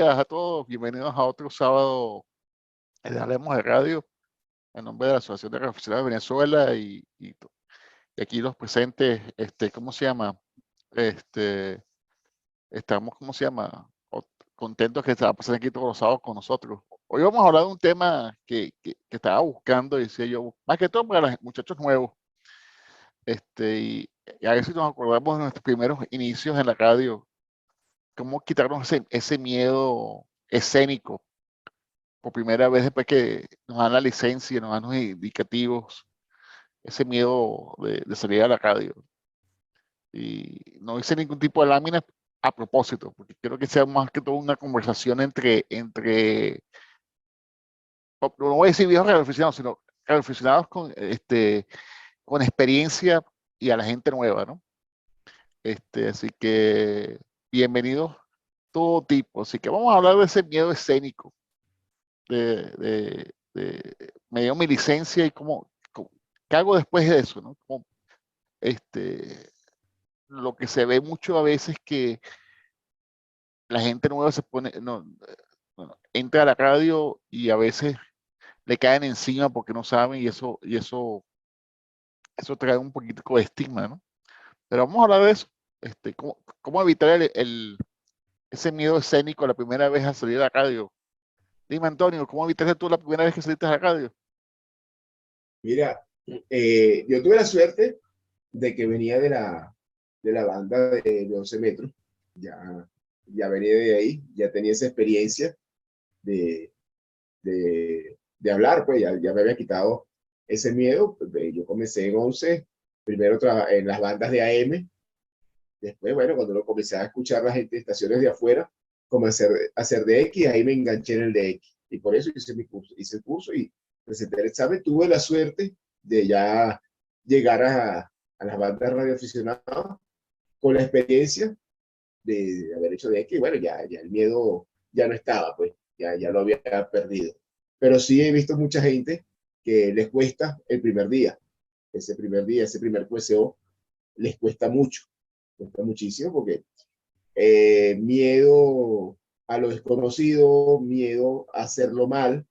días a todos. Bienvenidos a otro sábado de Hablemos de Radio, en nombre de la Asociación de Radioaficionados de Venezuela y aquí los presentes, ¿cómo se llama? Estamos, ¿cómo se llama? Contentos que se va a pasar aquí todos los sábados con nosotros. Hoy vamos a hablar de un tema que estaba buscando, y decía yo, más que todo para los muchachos nuevos, y a ver si nos acordamos de nuestros primeros inicios en la radio, cómo quitarnos ese miedo escénico por primera vez después que nos dan la licencia, nos dan los indicativos, ese miedo de salir a la radio. Y no hice ningún tipo de lámina a propósito, porque quiero que sea más que todo una conversación no voy a decir viejos radioaficionados, sino radioaficionados con experiencia y a la gente nueva, ¿no? Así que bienvenidos todo tipo. Así que vamos a hablar de ese miedo escénico, me dio mi licencia y ¿qué hago después de eso? ¿No? Lo que se ve mucho a veces, que la gente nueva se pone, no, bueno, entra a la radio y a veces le caen encima porque no saben, eso trae un poquito de estigma, ¿no? Pero vamos a hablar de eso. ¿Cómo evitar ese miedo escénico la primera vez a salir a la radio? Dime, Antonio, ¿cómo evitaste tú la primera vez que saliste a la radio? Mira, yo tuve la suerte de que venía de la banda de 11 metros. Ya venía de ahí, ya tenía esa experiencia de, de hablar, pues ya me había quitado ese miedo. Yo comencé en 11, primero en las bandas de AM. Después, bueno, cuando lo comencé a escuchar la gente de estaciones de afuera, comencé a hacer DX, ahí me enganché en el DX. Y por eso hice el curso y presenté el examen. Tuve la suerte de ya llegar a las bandas radioaficionadas con la experiencia de haber hecho DX. Bueno, ya el miedo ya no estaba, pues, ya lo había perdido. Pero sí he visto mucha gente que les cuesta el primer día. Ese primer QSO, les cuesta muchísimo porque miedo a lo desconocido, miedo a hacerlo mal,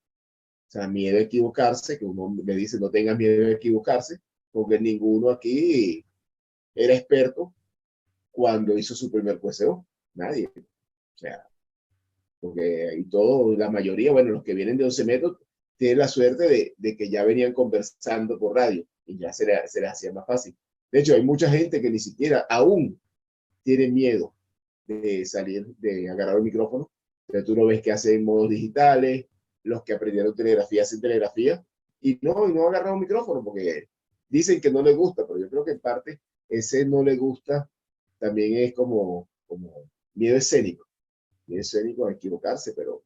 o sea, miedo a equivocarse, que uno me dice no tengas miedo de equivocarse, porque ninguno aquí era experto cuando hizo su primer QSO, nadie. O sea, porque ahí todo, la mayoría, bueno, los que vienen de 11 metros, tienen la suerte de que ya venían conversando por radio y ya se les hacía más fácil. De hecho, hay mucha gente que ni siquiera aún tiene miedo de salir, de agarrar el micrófono. Entonces tú lo ves que hacen modos digitales, los que aprendieron telegrafía hacen telegrafía y no agarran un micrófono porque dicen que no les gusta, pero yo creo que en parte ese no le gusta también es como miedo escénico a equivocarse, pero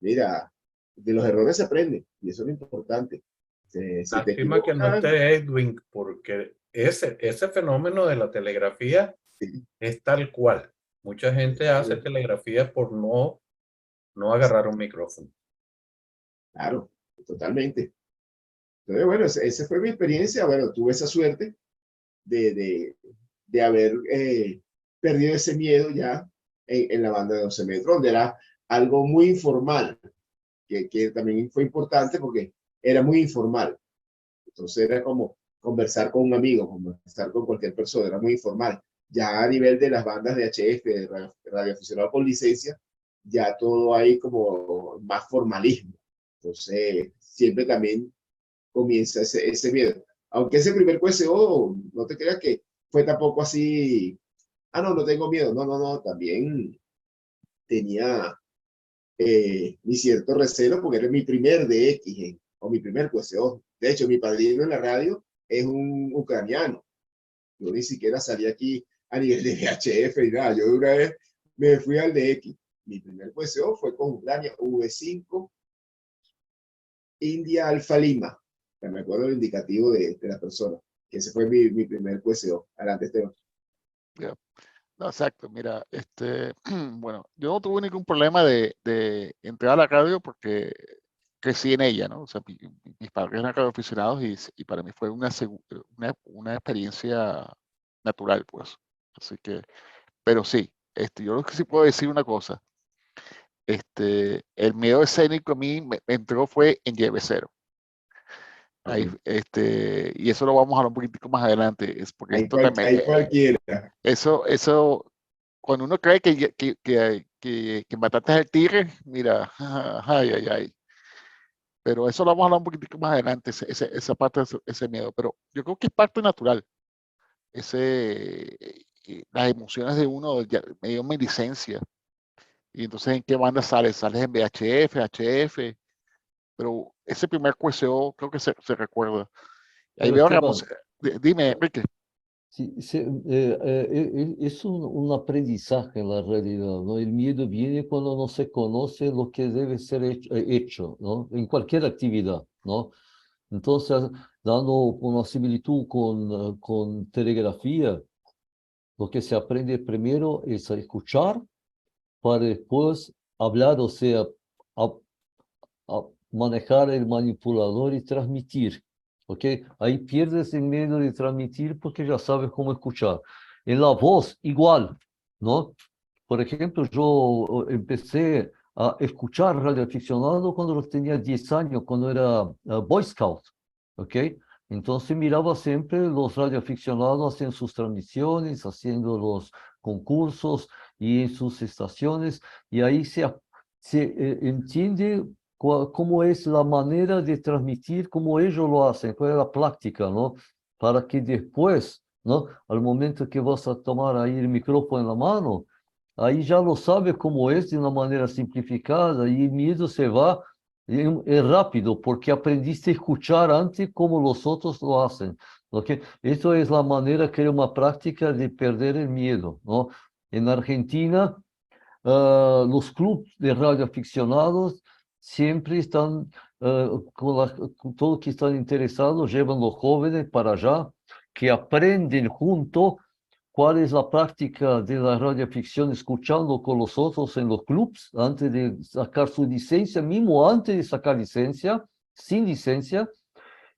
mira, de los errores se aprende y eso es lo importante. Si te Lástima que no equivocas, esté Edwin, porque ese fenómeno de la telegrafía sí, es tal cual. Mucha gente hace telegrafía por no agarrar un micrófono. claro, totalmente. Entonces, bueno, esa fue mi experiencia. Bueno, tuve esa suerte de, de, de haber perdido ese miedo ya en la banda de 12 metros, donde era algo muy informal, que también fue importante porque era muy informal. Entonces era como conversar con un amigo, conversar con cualquier persona, era muy informal. Ya a nivel de las bandas de HF, de radio aficionado con licencia, ya todo hay como más formalismo. Entonces, siempre también comienza ese miedo. Aunque ese primer QSO, no te creas que fue tampoco así, no tengo miedo. No, también tenía mi cierto recelo porque era mi primer DX o mi primer QSO. De hecho, mi padrino en la radio es un ucraniano. Yo ni siquiera salí aquí a nivel de VHF y nada. Yo de una vez me fui al DX. Mi primer QSO fue con Ucrania, V5 India Alfa Lima. Me acuerdo el indicativo de la persona. Que ese fue mi primer QSO. Adelante, Esteban. Yeah. No, exacto, mira, bueno, yo no tuve ningún problema de entrar a la radio porque crecí en ella, ¿no? O sea, mis padres eran radioaficionados y para mí fue una experiencia natural, pues. Así que, pero sí, yo lo que sí puedo decir una cosa. el miedo escénico a mí me entró fue en YB0. Ahí, Ok. y eso lo vamos a hablar un poquitico más adelante, es porque Ahí, esto también, ahí cualquiera. eso, cuando uno cree que mataste al tigre, mira, ay, ay, ay. Pero eso lo vamos a hablar un poquitico más adelante, esa parte, ese miedo. Pero yo creo que es parte natural. Las emociones de uno, ya, me dio mi licencia. Y entonces, ¿en qué banda sales? Sales en VHF, HF, pero ese primer QSO creo que se recuerda. Ahí Pero veo la música. Esteban, Dime, Enrique. sí, es un aprendizaje en la realidad, ¿no? El miedo viene cuando no se conoce lo que debe ser hecho, ¿no? En cualquier actividad, ¿no? Entonces, dando una similitud con telegrafía, lo que se aprende primero es a escuchar para después hablar, o sea, a, a manejar el manipulador y transmitir. ¿Ok? Ahí pierdes el miedo de transmitir porque ya sabes cómo escuchar. En la voz, igual, ¿no? Por ejemplo, yo empecé a escuchar radioaficionado cuando tenía 10 años, cuando era Boy Scout, ¿ok? Entonces miraba siempre los radioaficionados haciendo sus transmisiones, haciendo los concursos y en sus estaciones, y ahí se entiende cómo es la manera de transmitir, cómo ellos lo hacen, cuál es la práctica, ¿no? Para que después, ¿no? Al momento que vas a tomar ahí el micrófono en la mano, ahí ya lo sabe cómo es de una manera simplificada y el miedo se va rápido porque aprendiste a escuchar antes como los otros lo hacen. ¿Ok? Esto es la manera, creo, una práctica de perder el miedo, ¿no? En Argentina, los clubes de radioaficionados siempre están, con todo que están interesados, llevan los jóvenes para allá, que aprenden junto cuál es la práctica de la radioficción, escuchando con los otros en los clubes, antes de sacar su licencia, mismo antes de sacar licencia, sin licencia,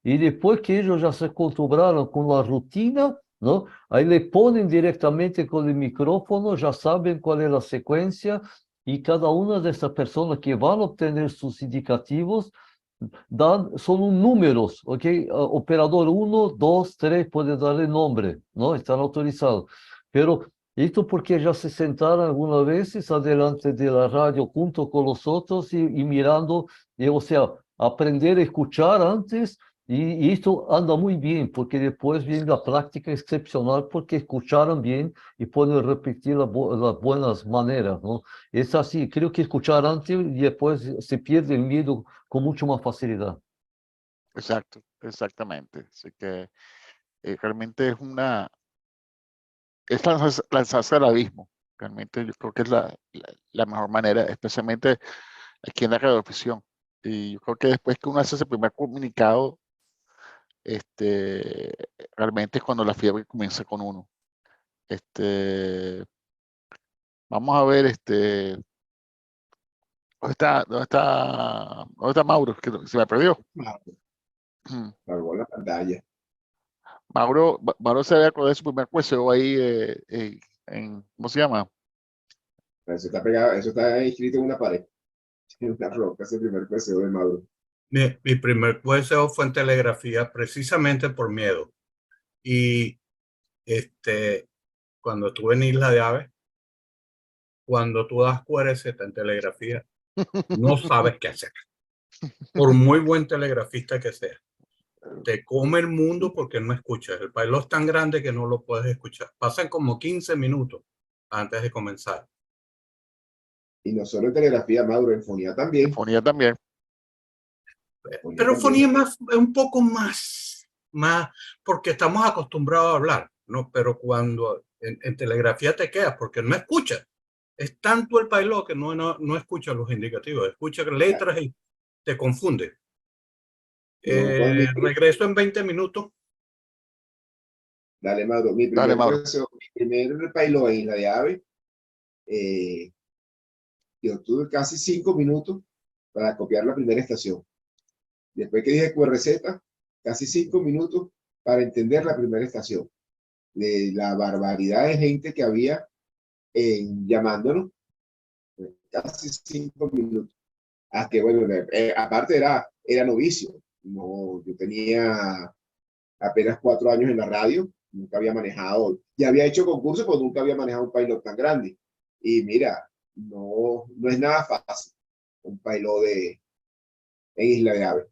y después que ellos ya se acostumbraron con la rutina, ¿no? Ahí le ponen directamente con el micrófono, ya saben cuál es la secuencia y cada una de estas personas que van a obtener sus indicativos son números, ¿ok? Operador 1, 2, 3, puede darle nombre, ¿no? Están autorizados. Pero esto porque ya se sentaron algunas veces adelante de la radio junto con los otros y mirando, o sea, aprender a escuchar antes. Y esto anda muy bien, porque después viene la práctica excepcional, porque escucharon bien y pueden repetir las buenas maneras, ¿no? Es así, creo que escuchar antes y después se pierde el miedo con mucho más facilidad. Exacto, exactamente. Así que realmente es lanzarse al abismo. Realmente yo creo que es la mejor manera, especialmente aquí en la radioafición. Y yo creo que después que uno hace ese primer comunicado, este, realmente es cuando la fiebre comienza con uno. Este, vamos a ver, ¿dónde está Mauro? Que se me perdió. Apagó la pantalla. Mauro se había acordado de su primer QSO ahí ¿cómo se llama? Eso está pegado, eso está inscrito en una pared. En una roca, ese primer deseo de Mauro. Mi primer deseo fue en telegrafía precisamente por miedo. Y cuando estuve en Isla de Aves, cuando tú das QRZ en telegrafía, no sabes qué hacer. Por muy buen telegrafista que sea, te come el mundo porque no escuchas. El pailo es tan grande que no lo puedes escuchar. Pasan como 15 minutos antes de comenzar. Y no solo en telegrafía, Mauro, en fonía también. Fonía también. Fonía Pero también. fonía es un poco más, porque estamos acostumbrados a hablar, ¿no? Pero cuando en telegrafía te quedas porque no escuchas. Es tanto el pailo que no escucha los indicativos, escucha letras y te confunde. No, con Regreso en 20 minutos. dale, Mauro. Mi Dale, primer, Mauro. mi primer pailo en Isla de Ave, yo tuve casi 5 minutos para copiar la primera estación. Después que dije QRZ, casi 5 minutos para entender la primera estación. De la barbaridad de gente que había llamándonos, casi 5 minutos. Hasta que, bueno, aparte era novicio. No, yo tenía apenas 4 años en la radio, nunca había manejado, ya había hecho concursos, pero nunca había manejado un pilot tan grande. Y mira, no es nada fácil un pilot en Isla de Aves.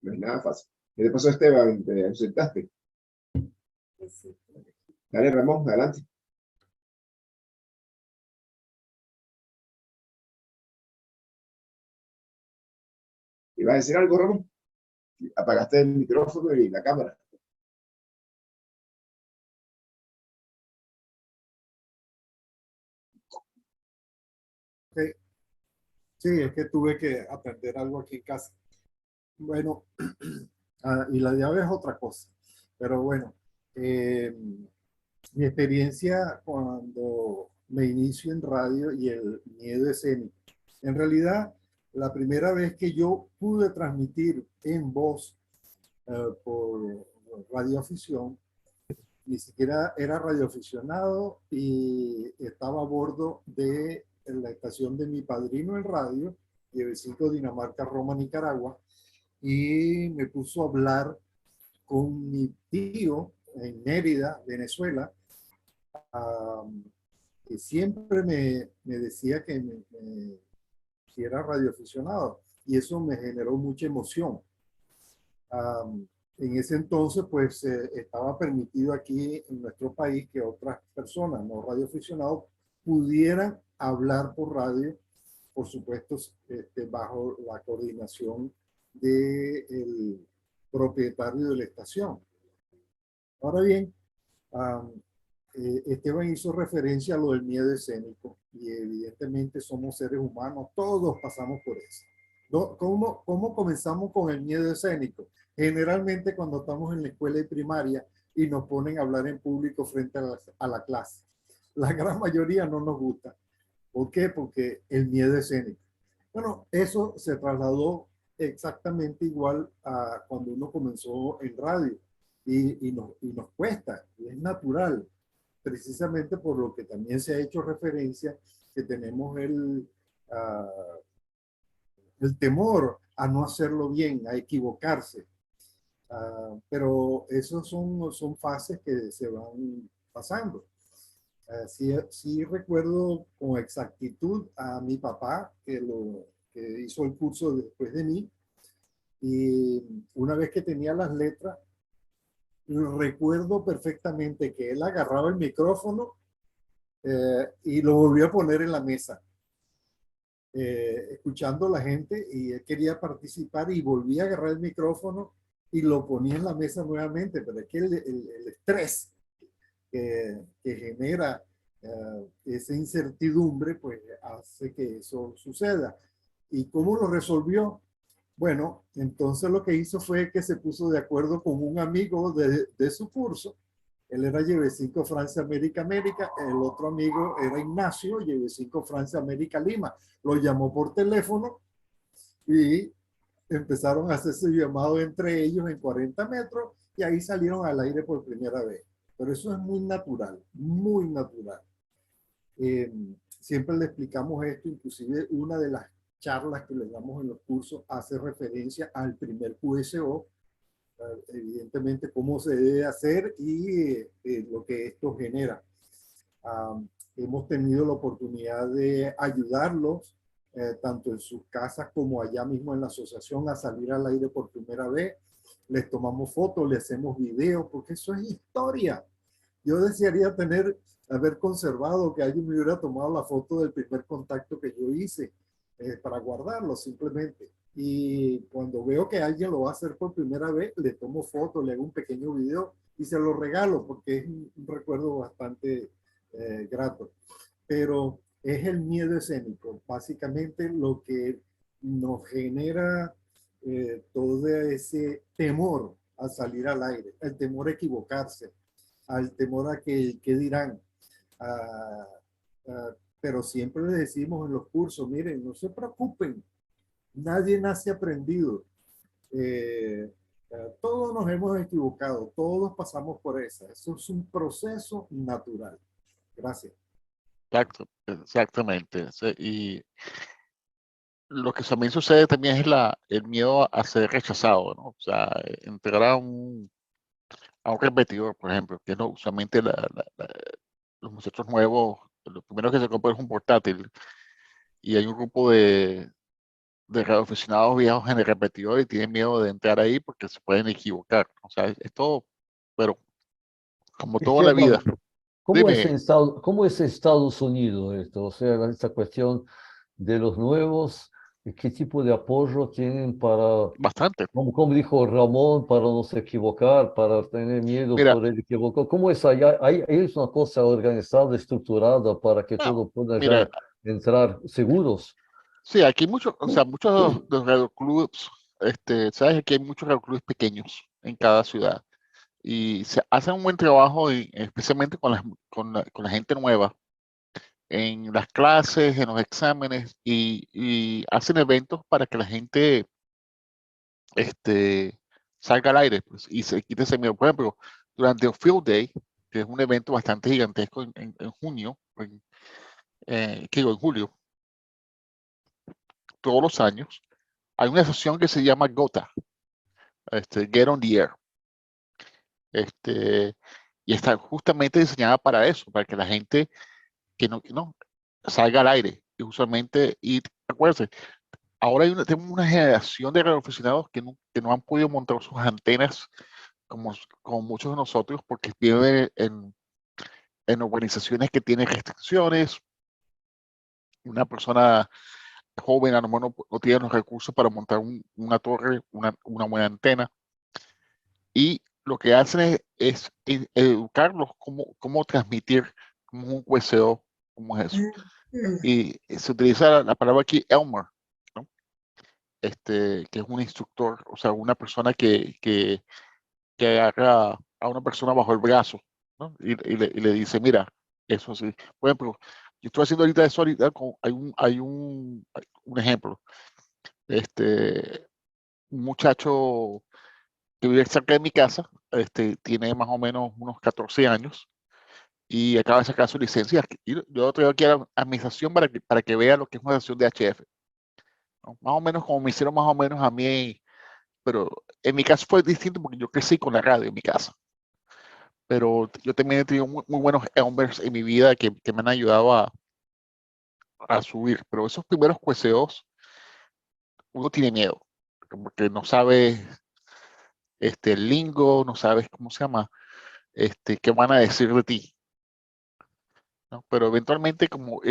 No es nada fácil. ¿Qué te pasó, Esteban? ¿Te ausentaste? Dale, Ramón, adelante. ¿Ibas a decir algo, Ramón? Apagaste el micrófono y la cámara. Sí, es que tuve que aprender algo aquí en casa. Bueno, y la llave es otra cosa. Pero bueno, mi experiencia cuando me inicio en radio y el miedo escénico. En realidad, la primera vez que yo pude transmitir en voz por radioafición, ni siquiera era radioaficionado y estaba a bordo de la estación de mi padrino en radio, IB5 Dinamarca, Roma, Nicaragua, y me puso a hablar con mi tío en Mérida, Venezuela, que siempre me decía que era radioaficionado, y eso me generó mucha emoción. En ese entonces, pues estaba permitido aquí en nuestro país que otras personas no radioaficionados pudieran hablar por radio, por supuesto, bajo la coordinación del propietario de la estación. Ahora bien, Esteban hizo referencia a lo del miedo escénico y evidentemente somos seres humanos, todos pasamos por eso. ¿Cómo comenzamos con el miedo escénico? Generalmente cuando estamos en la escuela y primaria y nos ponen a hablar en público frente a la clase. La gran mayoría no nos gusta. ¿Por qué? Porque el miedo escénico. Bueno, eso se trasladó exactamente igual a cuando uno comenzó en radio y nos cuesta, y es natural, precisamente por lo que también se ha hecho referencia que tenemos el temor a no hacerlo bien, a equivocarse. Pero esos son fases que se van pasando. Sí recuerdo con exactitud a mi papá que hizo el curso después de mí, y una vez que tenía las letras, recuerdo perfectamente que él agarraba el micrófono y lo volvió a poner en la mesa, escuchando a la gente, y él quería participar y volvía a agarrar el micrófono y lo ponía en la mesa nuevamente, pero es que el estrés que genera esa incertidumbre, pues hace que eso suceda. ¿Y cómo lo resolvió? Bueno, entonces lo que hizo fue que se puso de acuerdo con un amigo de su curso. Él era YB5 Francia América América, el otro amigo era Ignacio, YB5 Francia América Lima. Lo llamó por teléfono y empezaron a hacerse llamado entre ellos en 40 metros y ahí salieron al aire por primera vez. Pero eso es muy natural, muy natural. Siempre le explicamos esto, inclusive una de las charlas que les damos en los cursos hace referencia al primer QSO, evidentemente cómo se debe hacer y lo que esto genera. Hemos tenido la oportunidad de ayudarlos, tanto en sus casas como allá mismo en la asociación, a salir al aire por primera vez. Les tomamos fotos, les hacemos videos, porque eso es historia. Yo desearía haber conservado que alguien me hubiera tomado la foto del primer contacto que yo hice, para guardarlo simplemente. Y cuando veo que alguien lo va a hacer por primera vez, le tomo foto, le hago un pequeño video y se lo regalo porque es un recuerdo bastante grato. Pero es el miedo escénico, básicamente lo que nos genera todo ese temor a salir al aire, el temor a equivocarse, al temor a que dirán. Pero siempre les decimos en los cursos, miren, no se preocupen, nadie nace aprendido. Todos nos hemos equivocado, todos pasamos por eso. Eso es un proceso natural. Gracias. Exacto, exactamente. Y lo que también sucede también es el miedo a ser rechazado, ¿no? O sea, entrar a un repetidor, por ejemplo, que no, usualmente los muchachos nuevos, lo primero que se compra es un portátil y hay un grupo de radioaficionados viejos en el repetidor y tienen miedo de entrar ahí porque se pueden equivocar. O sea, es todo, pero como todo en la vida. Esteban, Dime, ¿cómo es Estados Unidos esto? O sea, esta cuestión de los nuevos, ¿qué tipo de apoyo tienen para, bastante. como dijo Ramón, para no se equivocar, para tener miedo Mira, por el equivocar? ¿Cómo es allá? ¿Es una cosa organizada, estructurada para que no, todo pueda mira, ya entrar seguros? sí, aquí muchos, o sea, muchos de los radioclubs, sabes, aquí hay muchos radioclubs pequeños en cada ciudad y se hacen un buen trabajo, especialmente con la gente nueva, en las clases, en los exámenes y hacen eventos para que la gente salga al aire pues, y se quite ese miedo. Por ejemplo, durante el Field Day, que es un evento bastante gigantesco en junio, en julio, todos los años, hay una sesión que se llama GOTA, Get on the Air. Este, y está justamente diseñada para eso, para que la gente que no salga al aire. Y usualmente, y acuérdense, ahora tenemos una generación de radioaficionados que no han podido montar sus antenas como muchos de nosotros, porque viven en organizaciones que tienen restricciones. Una persona joven a lo mejor no tiene los recursos para montar una torre, una buena antena. Y lo que hacen es educarlos cómo transmitir como un QSO, cómo es eso. Y se utiliza la palabra aquí, Elmer, ¿no? Que es un instructor, o sea, una persona que agarra a una persona bajo el brazo, ¿no? Y le dice, mira, eso sí. Por ejemplo, yo estoy haciendo ahorita eso ahorita, hay un ejemplo. Un muchacho que vive cerca de mi casa, tiene más o menos unos 14 años y acaba de sacar su licencia. Y yo lo traigo aquí a la administración para que vea lo que es una estación de HF, ¿no? Más o menos como me hicieron más o menos a mí, pero en mi caso fue distinto porque yo crecí con la radio en mi casa. Pero yo también he tenido muy buenos Elmers en mi vida que me han ayudado a subir. Pero esos primeros QSOs, uno tiene miedo, porque no sabes el lingo, no sabes cómo se llama, qué van a decir de ti, ¿no? Pero eventualmente, como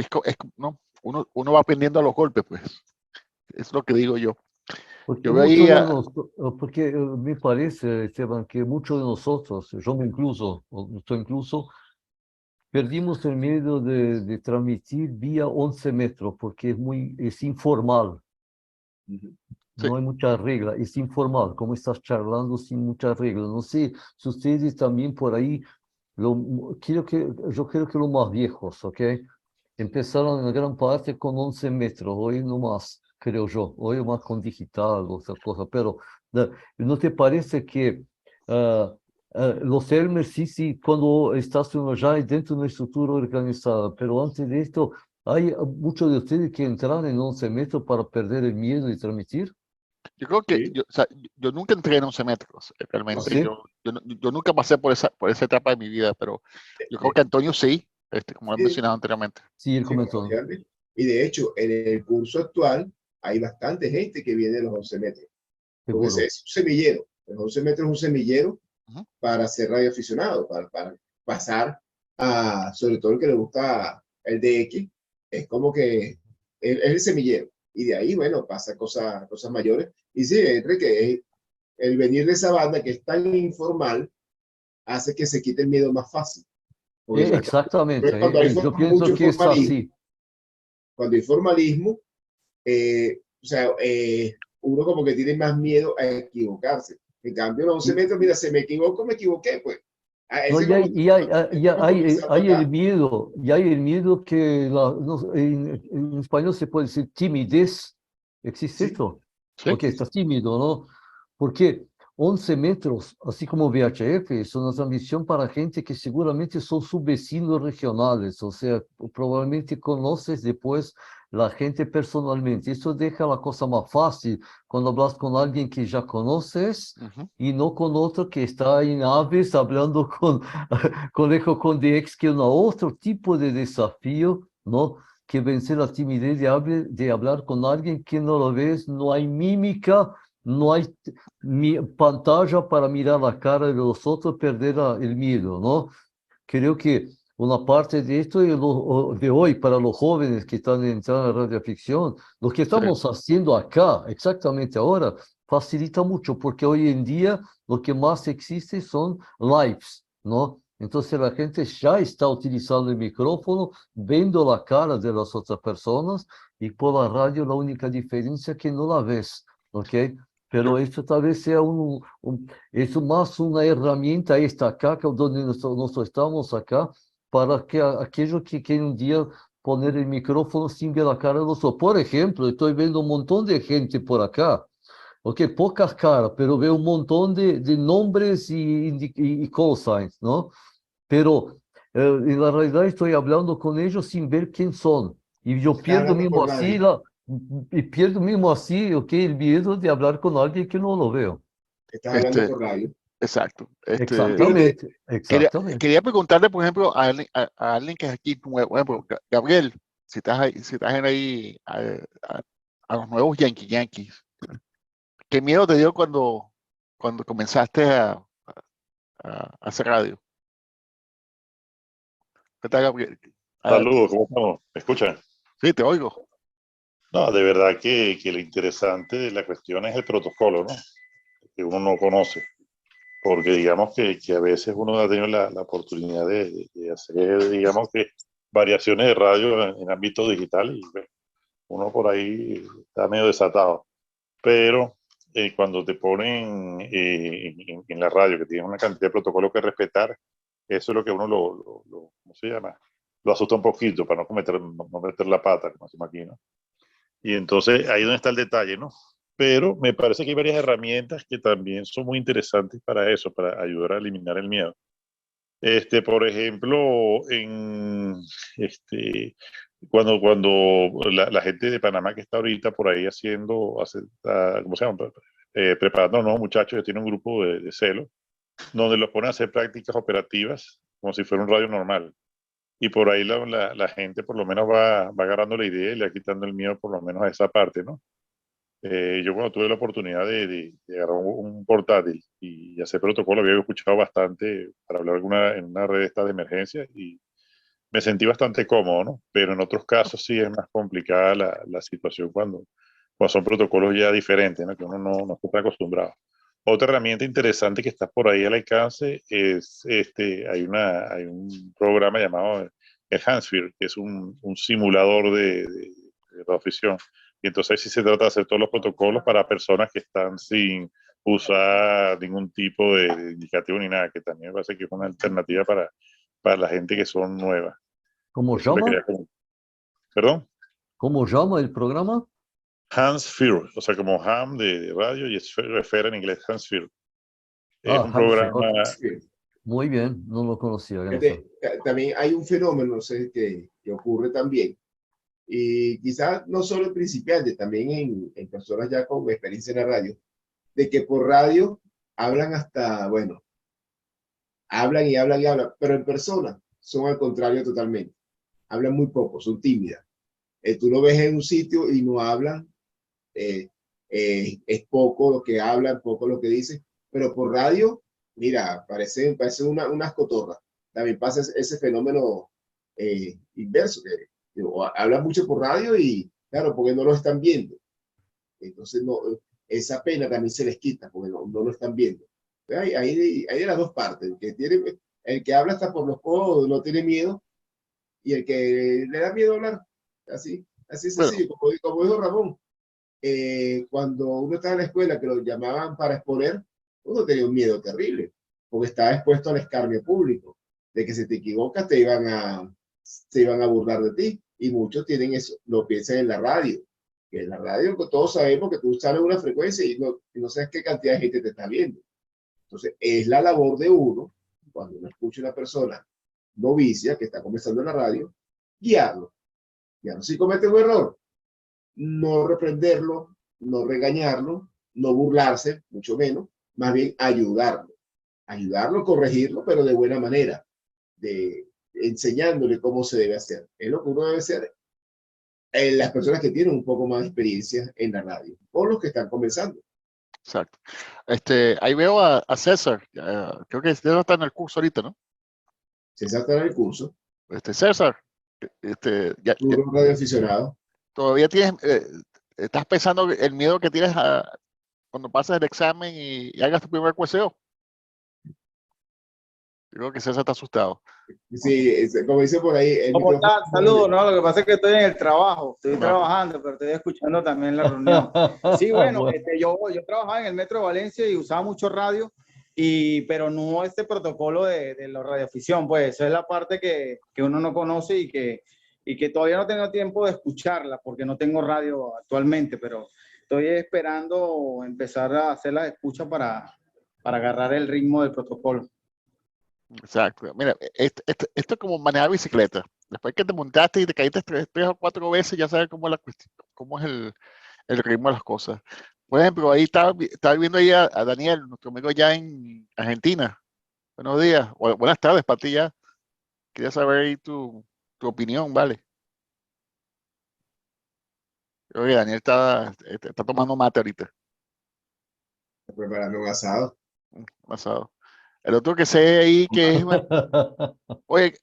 ¿no? Uno va aprendiendo a los golpes, pues. Es lo que digo yo. Porque Yo muchos de veía, nosotros, porque me parece, Esteban, que muchos de nosotros, yo me incluso, estoy incluso, perdimos el miedo de transmitir vía 11 metros, porque es informal, Ujú. sí, no hay mucha regla, es informal, como estás charlando sin mucha regla. No sé si ustedes también por ahí, yo creo que los más viejos, ¿ok? Empezaron en gran parte con 11 metros, hoy no más, creo yo, hoy más con digital, otra cosa, pero ¿no te parece que ah, los Elmer sí, sí, cuando estás uno ya dentro de una estructura organizada, pero antes de esto, hay muchos de ustedes que entran en 11 metros para perder el miedo de transmitir? yo creo que Sí, o sea, yo nunca entré en 11 metros, ¿Ah, realmente. sí? Yo nunca pasé por esa etapa de mi vida, pero yo creo eh, que Antonio sí, como he sí, mencionado anteriormente. Sí, él sí, comentó. obviamente. Y de hecho, en el curso actual hay bastante gente que viene de los 11 metros, porque ese Seguro. es un semillero. Los 11 metros es un semillero Ujú. para ser radioaficionado, para pasar sobre todo el que le gusta el DX, es como que es el semillero. Y de ahí, bueno, pasa cosas mayores. Y sí, entre que el venir de esa banda que es tan informal hace que se quite el miedo más fácil. Porque Exactamente. cuando hay Yo pienso mucho que es formalismo, así. cuando hay formalismo, o sea, uno como que tiene más miedo a equivocarse. En cambio, los 11 metros, mira, se me equivoco, me equivoqué, pues. No, Ese es como estamos comenzando hay el acá. miedo, que en español se puede decir timidez. ¿Existe Sí, esto? Sí, Ok, estás tímido, ¿no? Porque 11 metros, así como VHF, es una transmisión para gente que seguramente son sus vecinos regionales, o sea, probablemente conoces después la gente personalmente. Eso deja la cosa más fácil cuando hablas con alguien que ya conoces Ujú. y no con otro que está en aves hablando con Conejo con DX, que es otro tipo de desafío, ¿no? Que vencer la timidez de hablar con alguien que no lo ves, no hay mímica, no hay pantalla para mirar la cara de los otros, perder el miedo, ¿no? Creo que una parte de esto de hoy para los jóvenes que están entrando en la radioficción, lo que Sí, estamos haciendo acá, exactamente ahora, facilita mucho porque hoy en día lo que más existe son lives, ¿no? Entonces la gente ya está utilizando el micrófono, viendo la cara de las otras personas y por la radio la única diferencia es que no la ves, ¿ok? Pero yo, esto tal vez sea es más una herramienta esta acá, que donde nosotros estamos acá, para que aquellos que quieren un día poner el micrófono sin ver la cara de los otros. Por ejemplo, estoy viendo un montón de gente por acá, ok, pocas caras, pero veo un montón de nombres y call signs, ¿no? Pero en la realidad estoy hablando con ellos sin ver quién son. Y yo Estás pierdo hablando mismo por así, radio. y pierdo mismo así, ok, el miedo de hablar con alguien que no lo veo. Estás hablando este, por radio. exacto. Pero Exactamente, Quería, exactamente. quería preguntarle, por ejemplo, a alguien que es aquí nuevo, por ejemplo, Gabriel, si estás ahí, si estás en ahí a los nuevos Yankees, ¿qué miedo te dio cuando comenzaste a hacer radio? ¿Qué tal, Gabriel? Ah, Saludos, ¿cómo estamos? ¿Me escuchan? sí, te oigo. No, de verdad que lo interesante de la cuestión es el protocolo, ¿no? Que uno no conoce, porque digamos que a veces uno ha tenido la oportunidad de hacer, digamos que variaciones de radio en ámbito digital y bueno, uno por ahí está medio desatado. Pero cuando te ponen en la radio que tienes una cantidad de protocolos que respetar, eso es lo que uno ¿cómo se llama? Lo asusta un poquito para no meter la pata, como decimos aquí, ¿no? Y entonces ahí es donde está el detalle, ¿no? Pero me parece que hay varias herramientas que también son muy interesantes para eso, para ayudar a eliminar el miedo. Por ejemplo, cuando la gente de Panamá que está ahorita por ahí ¿cómo se llama? Preparando a nuevos muchachos que tienen un grupo de celo, donde los ponen a hacer prácticas operativas como si fuera un radio normal. Y por ahí la gente por lo menos va agarrando la idea y le va quitando el miedo por lo menos a esa parte, ¿no? Yo cuando tuve la oportunidad de agarrar un portátil y hacer protocolo, había escuchado bastante para hablar en una red esta de emergencia y me sentí bastante cómodo, ¿no? Pero en otros casos sí es más complicada la situación cuando son protocolos ya diferentes, ¿no? Que uno no está acostumbrado. Otra herramienta interesante que está por ahí al alcance es, hay un programa llamado el Hansphere, que es un simulador de radioafición. Y entonces sí se trata de hacer todos los protocolos para personas que están sin usar ningún tipo de indicativo ni nada, que también me parece que es una alternativa para la gente que son nuevas. ¿Cómo Eso le llama? quería comentar. ¿Perdón? ¿Cómo llama el programa? Hans Fear, o sea, como ham de radio y esfera en inglés, Hans Fear. Es Ah, un Hansen, programa, ok. Muy bien, no lo conocía, Ganso. También hay un fenómeno, no sé, que ocurre también. Y quizás no solo en principiantes, también en personas ya con experiencia en la radio, de que por radio hablan hasta, bueno, hablan y hablan y hablan, pero en persona son al contrario totalmente. Hablan muy poco, son tímidas. Tú lo ves en un sitio y no hablan, eh, es poco lo que hablan, poco lo que dicen, pero por radio, mira, parece unas cotorras. También pasa ese fenómeno inverso, que hablan mucho por radio y claro, porque no lo están viendo. Entonces, no, esa pena también se les quita porque no lo están viendo. Hay de las dos partes. El que habla hasta por los codos, no tiene miedo, y el que le da miedo hablar. Así es Bueno, sencillo, como dijo Ramón. Cuando uno estaba en la escuela, que lo llamaban para exponer, uno tenía un miedo terrible, porque estaba expuesto al escarnio público, de que si te equivocas se iban a burlar de ti, y muchos tienen eso, lo piensan en la radio, Que en la radio pues, todos sabemos que tú sales una frecuencia y no sabes qué cantidad de gente te está viendo. Entonces, es la labor de uno, cuando uno escucha a una persona novicia que está comenzando en la radio, guiarlo. Si comete un error, no reprenderlo, no regañarlo, no burlarse, mucho menos, más bien ayudarlo. Ayudarlo, corregirlo, pero de buena manera, enseñándole cómo se debe hacer. Es lo que uno debe hacer en las personas que tienen un poco más de experiencia en la radio, o los que están comenzando. Exacto. Ahí veo a César, creo que ya está en el curso ahorita, ¿no? César está en el curso. César, Puro radioaficionado. todavía tienes, estás pensando el miedo que tienes cuando pasas el examen y hagas tu primer QSO. Creo que César está asustado. Sí, como dice por ahí. ¿Cómo estás? Saludos, no, lo que pasa es que estoy en el trabajo, estoy trabajando, pero estoy escuchando también la reunión. Sí, bueno, yo trabajaba en el Metro de Valencia y usaba mucho radio, pero no este protocolo de la radioafición, pues eso es la parte que uno no conoce y que todavía no tengo tiempo de escucharla porque no tengo radio actualmente, pero estoy esperando empezar a hacer la escucha para agarrar el ritmo del protocolo. Exacto. Mira, esto es como manejar bicicleta. Después que te montaste y te caíste tres o cuatro veces, ya sabes cómo es la cuestión, cómo es el ritmo de las cosas. Por ejemplo, ahí estaba viendo ahí a Daniel, nuestro amigo allá en Argentina. Buenos días, o buenas tardes para ti ya. Quería saber ahí tu opinión, ¿vale? Creo que Daniel está tomando mate ahorita. Preparando un asado. Asado. El otro que sé ahí que es, oye,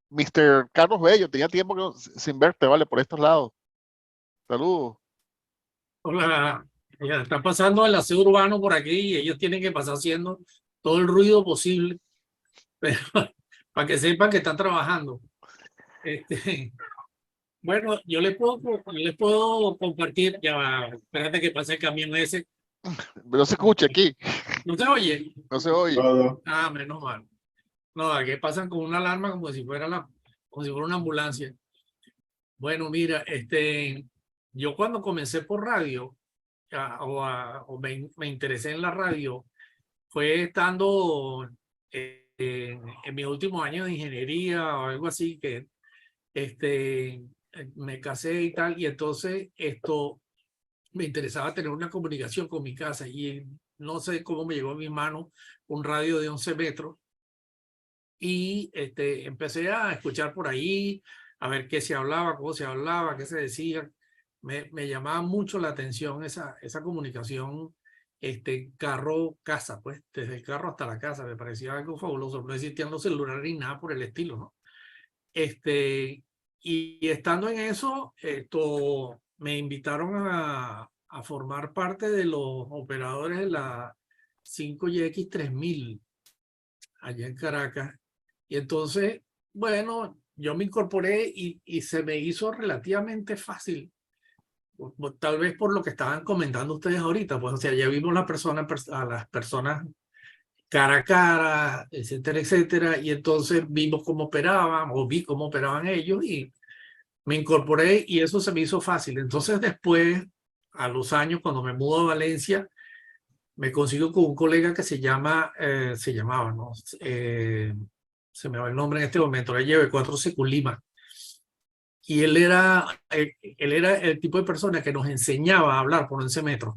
Mr. Carlos Bello, tenía tiempo sin verte, ¿vale? Por estos lados. Saludos. Hola, ya está pasando el aseo urbano por aquí y ellos tienen que pasar haciendo todo el ruido posible, pero para que sepan que están trabajando. Bueno, yo les puedo compartir, ya va, espérate que pase el camión ese. No se escucha aquí. ¿No se oye? No se oye. Todo. Ah, menos mal. No, aquí pasan con una alarma como si fuera una ambulancia. Bueno, mira, yo cuando comencé por radio, me interesé en la radio, fue estando en mis últimos años de ingeniería o algo así, que me casé y tal, y entonces me interesaba tener una comunicación con mi casa, y no sé cómo me llegó a mi mano un radio de 11 metros, y empecé a escuchar por ahí, a ver qué se hablaba, cómo se hablaba, qué se decía. Me llamaba mucho la atención esa comunicación, carro-casa, pues, desde el carro hasta la casa, me parecía algo fabuloso. No existían los celulares ni nada por el estilo, ¿no? Y estando en eso, me invitaron a formar parte de los operadores de la 5YX3000 allá en Caracas. Y entonces, bueno, yo me incorporé y se me hizo relativamente fácil. Tal vez por lo que estaban comentando ustedes ahorita, pues, o sea, ya vimos a las personas cara a cara, etcétera, etcétera, y entonces vimos cómo operaban, o vi cómo operaban ellos, y me incorporé y eso se me hizo fácil. Entonces después, a los años, cuando me mudo a Valencia, me consigo con un colega que se llamaba, ¿no? Se me va el nombre en este momento, le llevé 4 Seculima. Y él era el tipo de persona que nos enseñaba a hablar por 11 metros.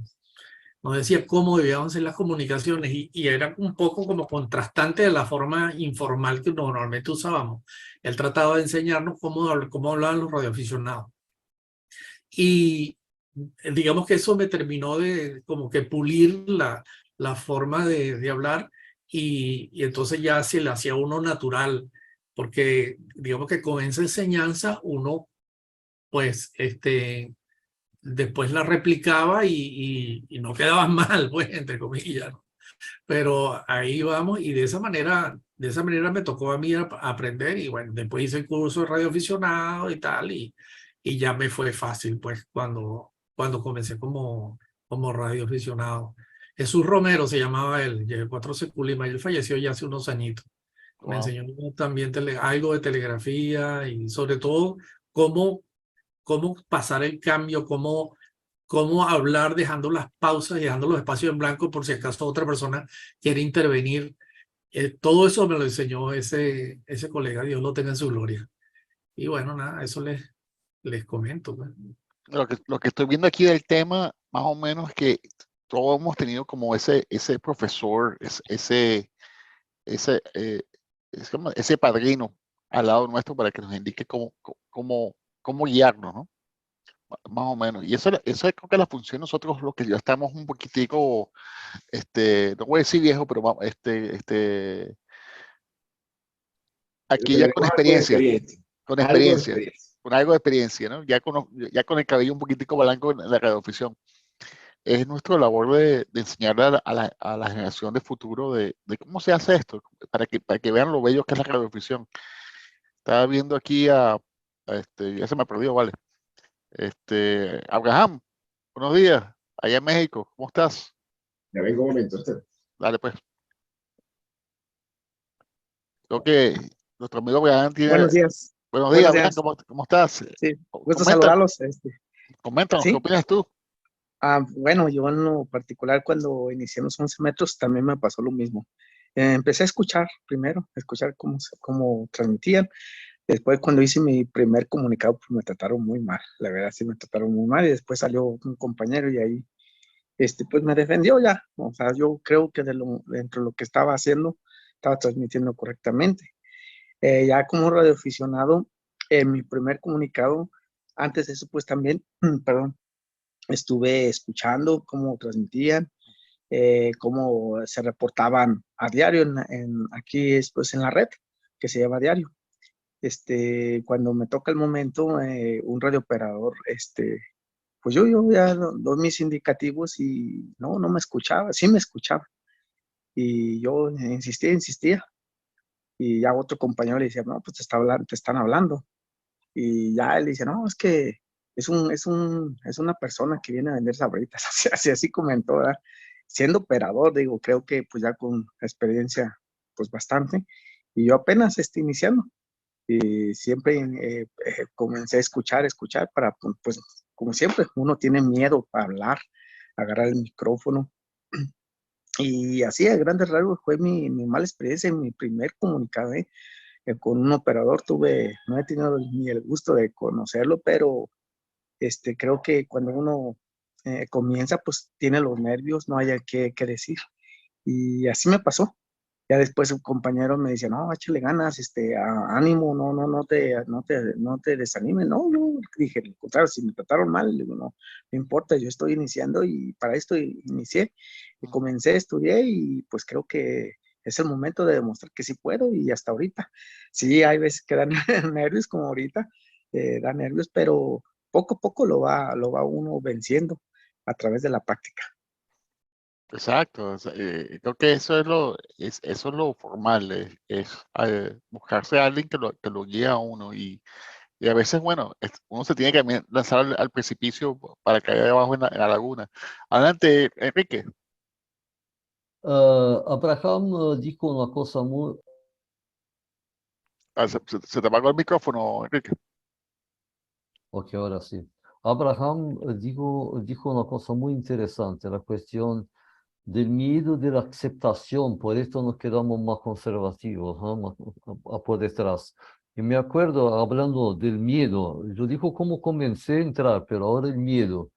Nos decía cómo debíamos hacer las comunicaciones y era un poco como contrastante de la forma informal que normalmente usábamos. Él trataba de enseñarnos cómo hablaban los radioaficionados. Y digamos que eso me terminó de como que pulir la forma de hablar y entonces ya se le hacía uno natural, porque digamos que con esa enseñanza uno pues después la replicaba y no quedaba mal, pues, entre comillas, ¿no? Pero ahí vamos y de esa manera me tocó a mí aprender y bueno, después hice el curso de radioaficionado y tal y ya me fue fácil, pues, cuando comencé como radioaficionado. Jesús Romero se llamaba él, llevé 4 Seculima y él falleció ya hace unos añitos. Me enseñó también algo de telegrafía y sobre todo cómo cómo pasar el cambio, cómo hablar dejando las pausas y dejando los espacios en blanco por si acaso otra persona quiere intervenir. Todo eso me lo enseñó ese colega, Dios lo tenga en su gloria. Y bueno, nada, eso les comento, pues. Lo que estoy viendo aquí del tema, más o menos, es que todos hemos tenido como ese profesor, ese padrino al lado nuestro para que nos indique cómo guiarnos, ¿no? Más o menos. Y eso creo que la función de nosotros, lo que ya estamos un poquitico, no voy a decir viejo, pero aquí ya Tenemos con algo de experiencia, Algo de experiencia. con algo de experiencia, ¿no? Ya con el cabello un poquitico blanco en la radioafición. Es nuestra labor de enseñarle a la generación de futuro de cómo se hace esto, para que vean lo bello que es la radioafición. Estaba viendo aquí ya se me perdió, vale. Abraham, buenos días, allá en México, ¿cómo estás? Ya vengo un momento. Dale, pues. Creo que nuestro amigo Abraham tiene... Buenos días. Buenos Buenos días, días. Abraham, ¿cómo estás? Sí, gusto Comenta- saludarlos. Coméntanos, ¿qué ¿Sí? opinas tú? Bueno, yo en lo particular cuando inicié en los 11 metros también me pasó lo mismo. Empecé a escuchar primero, escuchar cómo transmitían. Después cuando hice mi primer comunicado, pues me trataron muy mal. La verdad sí me trataron muy mal y después salió un compañero y ahí pues me defendió ya. O sea, yo creo que dentro de lo que estaba haciendo, estaba transmitiendo correctamente. Ya como radioaficionado, en mi primer comunicado, antes de eso pues también, perdón, estuve escuchando cómo transmitían, cómo se reportaban a diario aquí pues en la red, que se llama Diario. Cuando me toca el momento, un radiooperador, pues yo ya doy mis indicativos y no me escuchaba, sí me escuchaba. Y yo insistía. Y ya otro compañero le decía, no, pues te están hablando. Y ya él dice, no, es que es una persona que viene a vender sabritas. Así comentó, ¿verdad? Siendo operador, digo, creo que pues ya con experiencia, pues bastante. Y yo apenas iniciando. Y siempre comencé a escuchar para, pues, como siempre, uno tiene miedo para hablar, agarrar el micrófono. Y así, a grandes rasgos, fue mi mala experiencia en mi primer comunicado, con un operador no he tenido ni el gusto de conocerlo, pero creo que cuando uno comienza, pues tiene los nervios, no haya qué decir. Y así me pasó. Ya después un compañero me dice, no, échale ganas, ánimo, no te desanimes. No, yo dije, al contrario, si me trataron mal, digo, no importa, yo estoy iniciando y para esto inicié. Y comencé, estudié y pues creo que es el momento de demostrar que sí puedo y hasta ahorita. Sí, hay veces que dan nervios como ahorita, da nervios, pero poco a poco lo va uno venciendo a través de la práctica. Exacto, creo que eso es lo formal, buscarse a alguien que lo guíe a uno y a veces, bueno, uno se tiene que lanzar al precipicio para caer abajo en la laguna. Adelante, Enrique. Abraham dijo una cosa muy... Se te apagó el micrófono, Enrique. Ok, ahora sí. Abraham dijo una cosa muy interesante, la cuestión del miedo de la aceptación, por esto nos quedamos más conservativos, ¿no? Por detrás. Y me acuerdo, hablando del miedo, yo digo cómo comencé a entrar, pero ahora el miedo.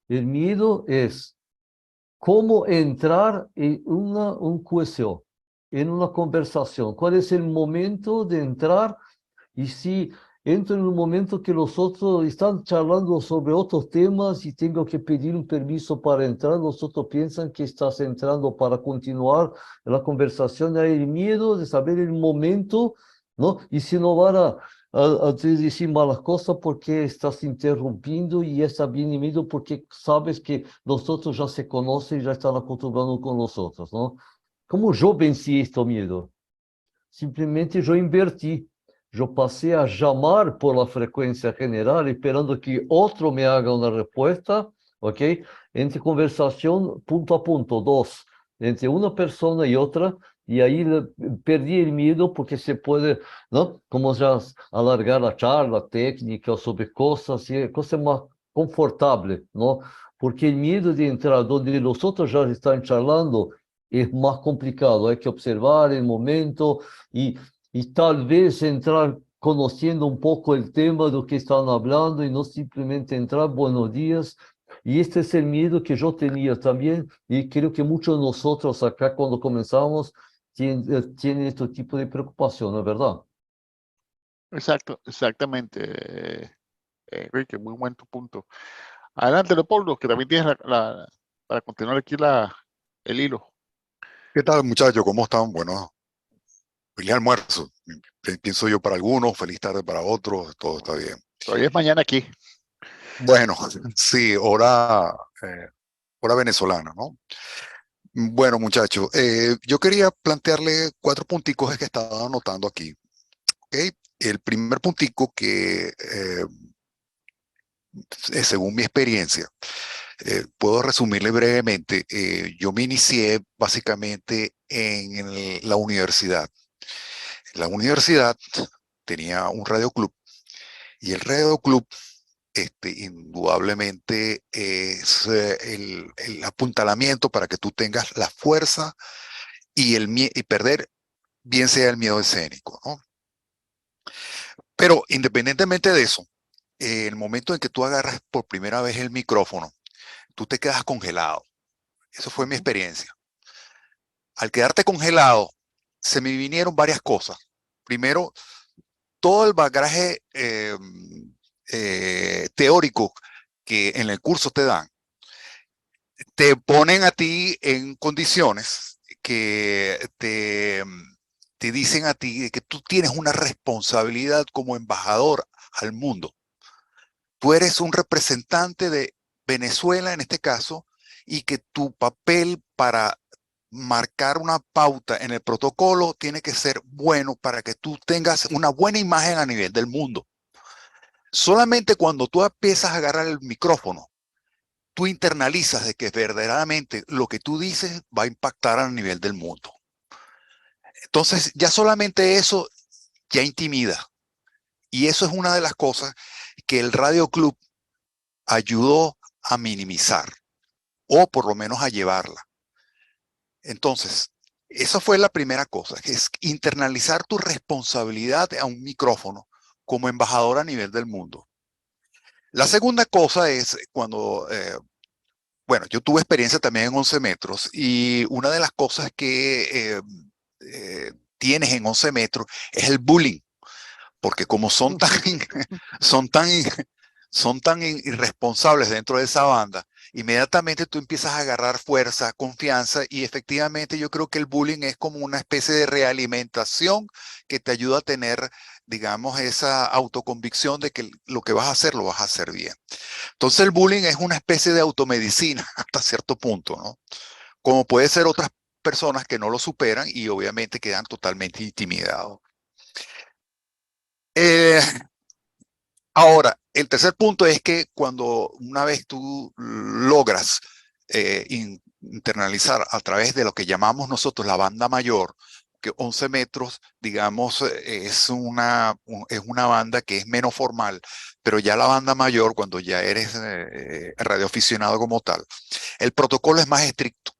El miedo es cómo entrar en un QSO, en una conversación. ¿Cuál es el momento de entrar? Y si entro en un momento que los otros están charlando sobre otros temas y tengo que pedir un permiso para entrar, los otros piensan que estás entrando para continuar la conversación. Hay el miedo de saber el momento, ¿no? Y si no van a decir malas cosas porque estás interrumpiendo y está bien miedo porque sabes que los otros ya se conocen y ya están acostumbrados con los otros, ¿no? ¿Cómo yo vencí este miedo? Simplemente yo invertí. Yo pasé a llamar por la frecuencia general esperando que otro me haga una respuesta, ¿ok? Entre conversación punto a punto, dos, entre una persona y otra, y ahí perdí el miedo porque se puede, ¿no? Como ya alargar la charla técnica sobre cosas y cosas más confortables, ¿no? Porque el miedo de entrar donde los otros ya están charlando es más complicado, hay que observar el momento y tal vez entrar conociendo un poco el tema de lo que están hablando y no simplemente entrar, buenos días. Y este es el miedo que yo tenía también y creo que muchos de nosotros acá cuando comenzamos tienen este tipo de preocupación, ¿no es verdad? Exacto, exactamente, Enrique, muy buen tu punto. Adelante, Leopoldo, que también tienes para continuar aquí el hilo. ¿Qué tal, muchachos? ¿Cómo están? Bueno, feliz almuerzo. Pienso yo para algunos, feliz tarde para otros, todo está bien. Todavía es mañana aquí. Bueno, sí, hora venezolana, ¿no? Bueno, muchachos, yo quería plantearle 4 punticos que estaba anotando aquí. ¿Ok? El primer puntico que, según mi experiencia, puedo resumirle brevemente. Yo me inicié básicamente en la universidad. La universidad tenía un radio club y el radio club indudablemente es el apuntalamiento para que tú tengas la fuerza y perder, bien sea el miedo escénico, ¿no? Pero independientemente de eso, el momento en que tú agarras por primera vez el micrófono, tú te quedas congelado. Eso fue mi experiencia. Al quedarte congelado, se me vinieron varias cosas. Primero, todo el bagaje teórico que en el curso te dan, te ponen a ti en condiciones que te dicen a ti que tú tienes una responsabilidad como embajador al mundo. Tú eres un representante de Venezuela en este caso y que tu papel para marcar una pauta en el protocolo tiene que ser bueno para que tú tengas una buena imagen a nivel del mundo. Solamente cuando tú empiezas a agarrar el micrófono, tú internalizas de que verdaderamente lo que tú dices va a impactar a nivel del mundo. Entonces, ya solamente eso ya intimida. Y eso es una de las cosas que el Radio Club ayudó a minimizar, o por lo menos a llevarla. Entonces, esa fue la primera cosa, que es internalizar tu responsabilidad a un micrófono como embajador a nivel del mundo. La segunda cosa es cuando, bueno, yo tuve experiencia también en 11 metros y una de las cosas que tienes en 11 metros es el bullying, porque como son tan irresponsables dentro de esa banda, inmediatamente tú empiezas a agarrar fuerza, confianza y efectivamente yo creo que el bullying es como una especie de realimentación que te ayuda a tener, digamos, esa autoconvicción de que lo que vas a hacer lo vas a hacer bien. Entonces el bullying es una especie de automedicina hasta cierto punto, ¿no? Como puede ser otras personas que no lo superan y obviamente quedan totalmente intimidados. Ahora, el tercer punto es que cuando una vez tú logras internalizar a través de lo que llamamos nosotros la banda mayor, que 11 metros, digamos, es una banda que es menos formal, pero ya la banda mayor, cuando ya eres radioaficionado como tal, el protocolo es más estricto.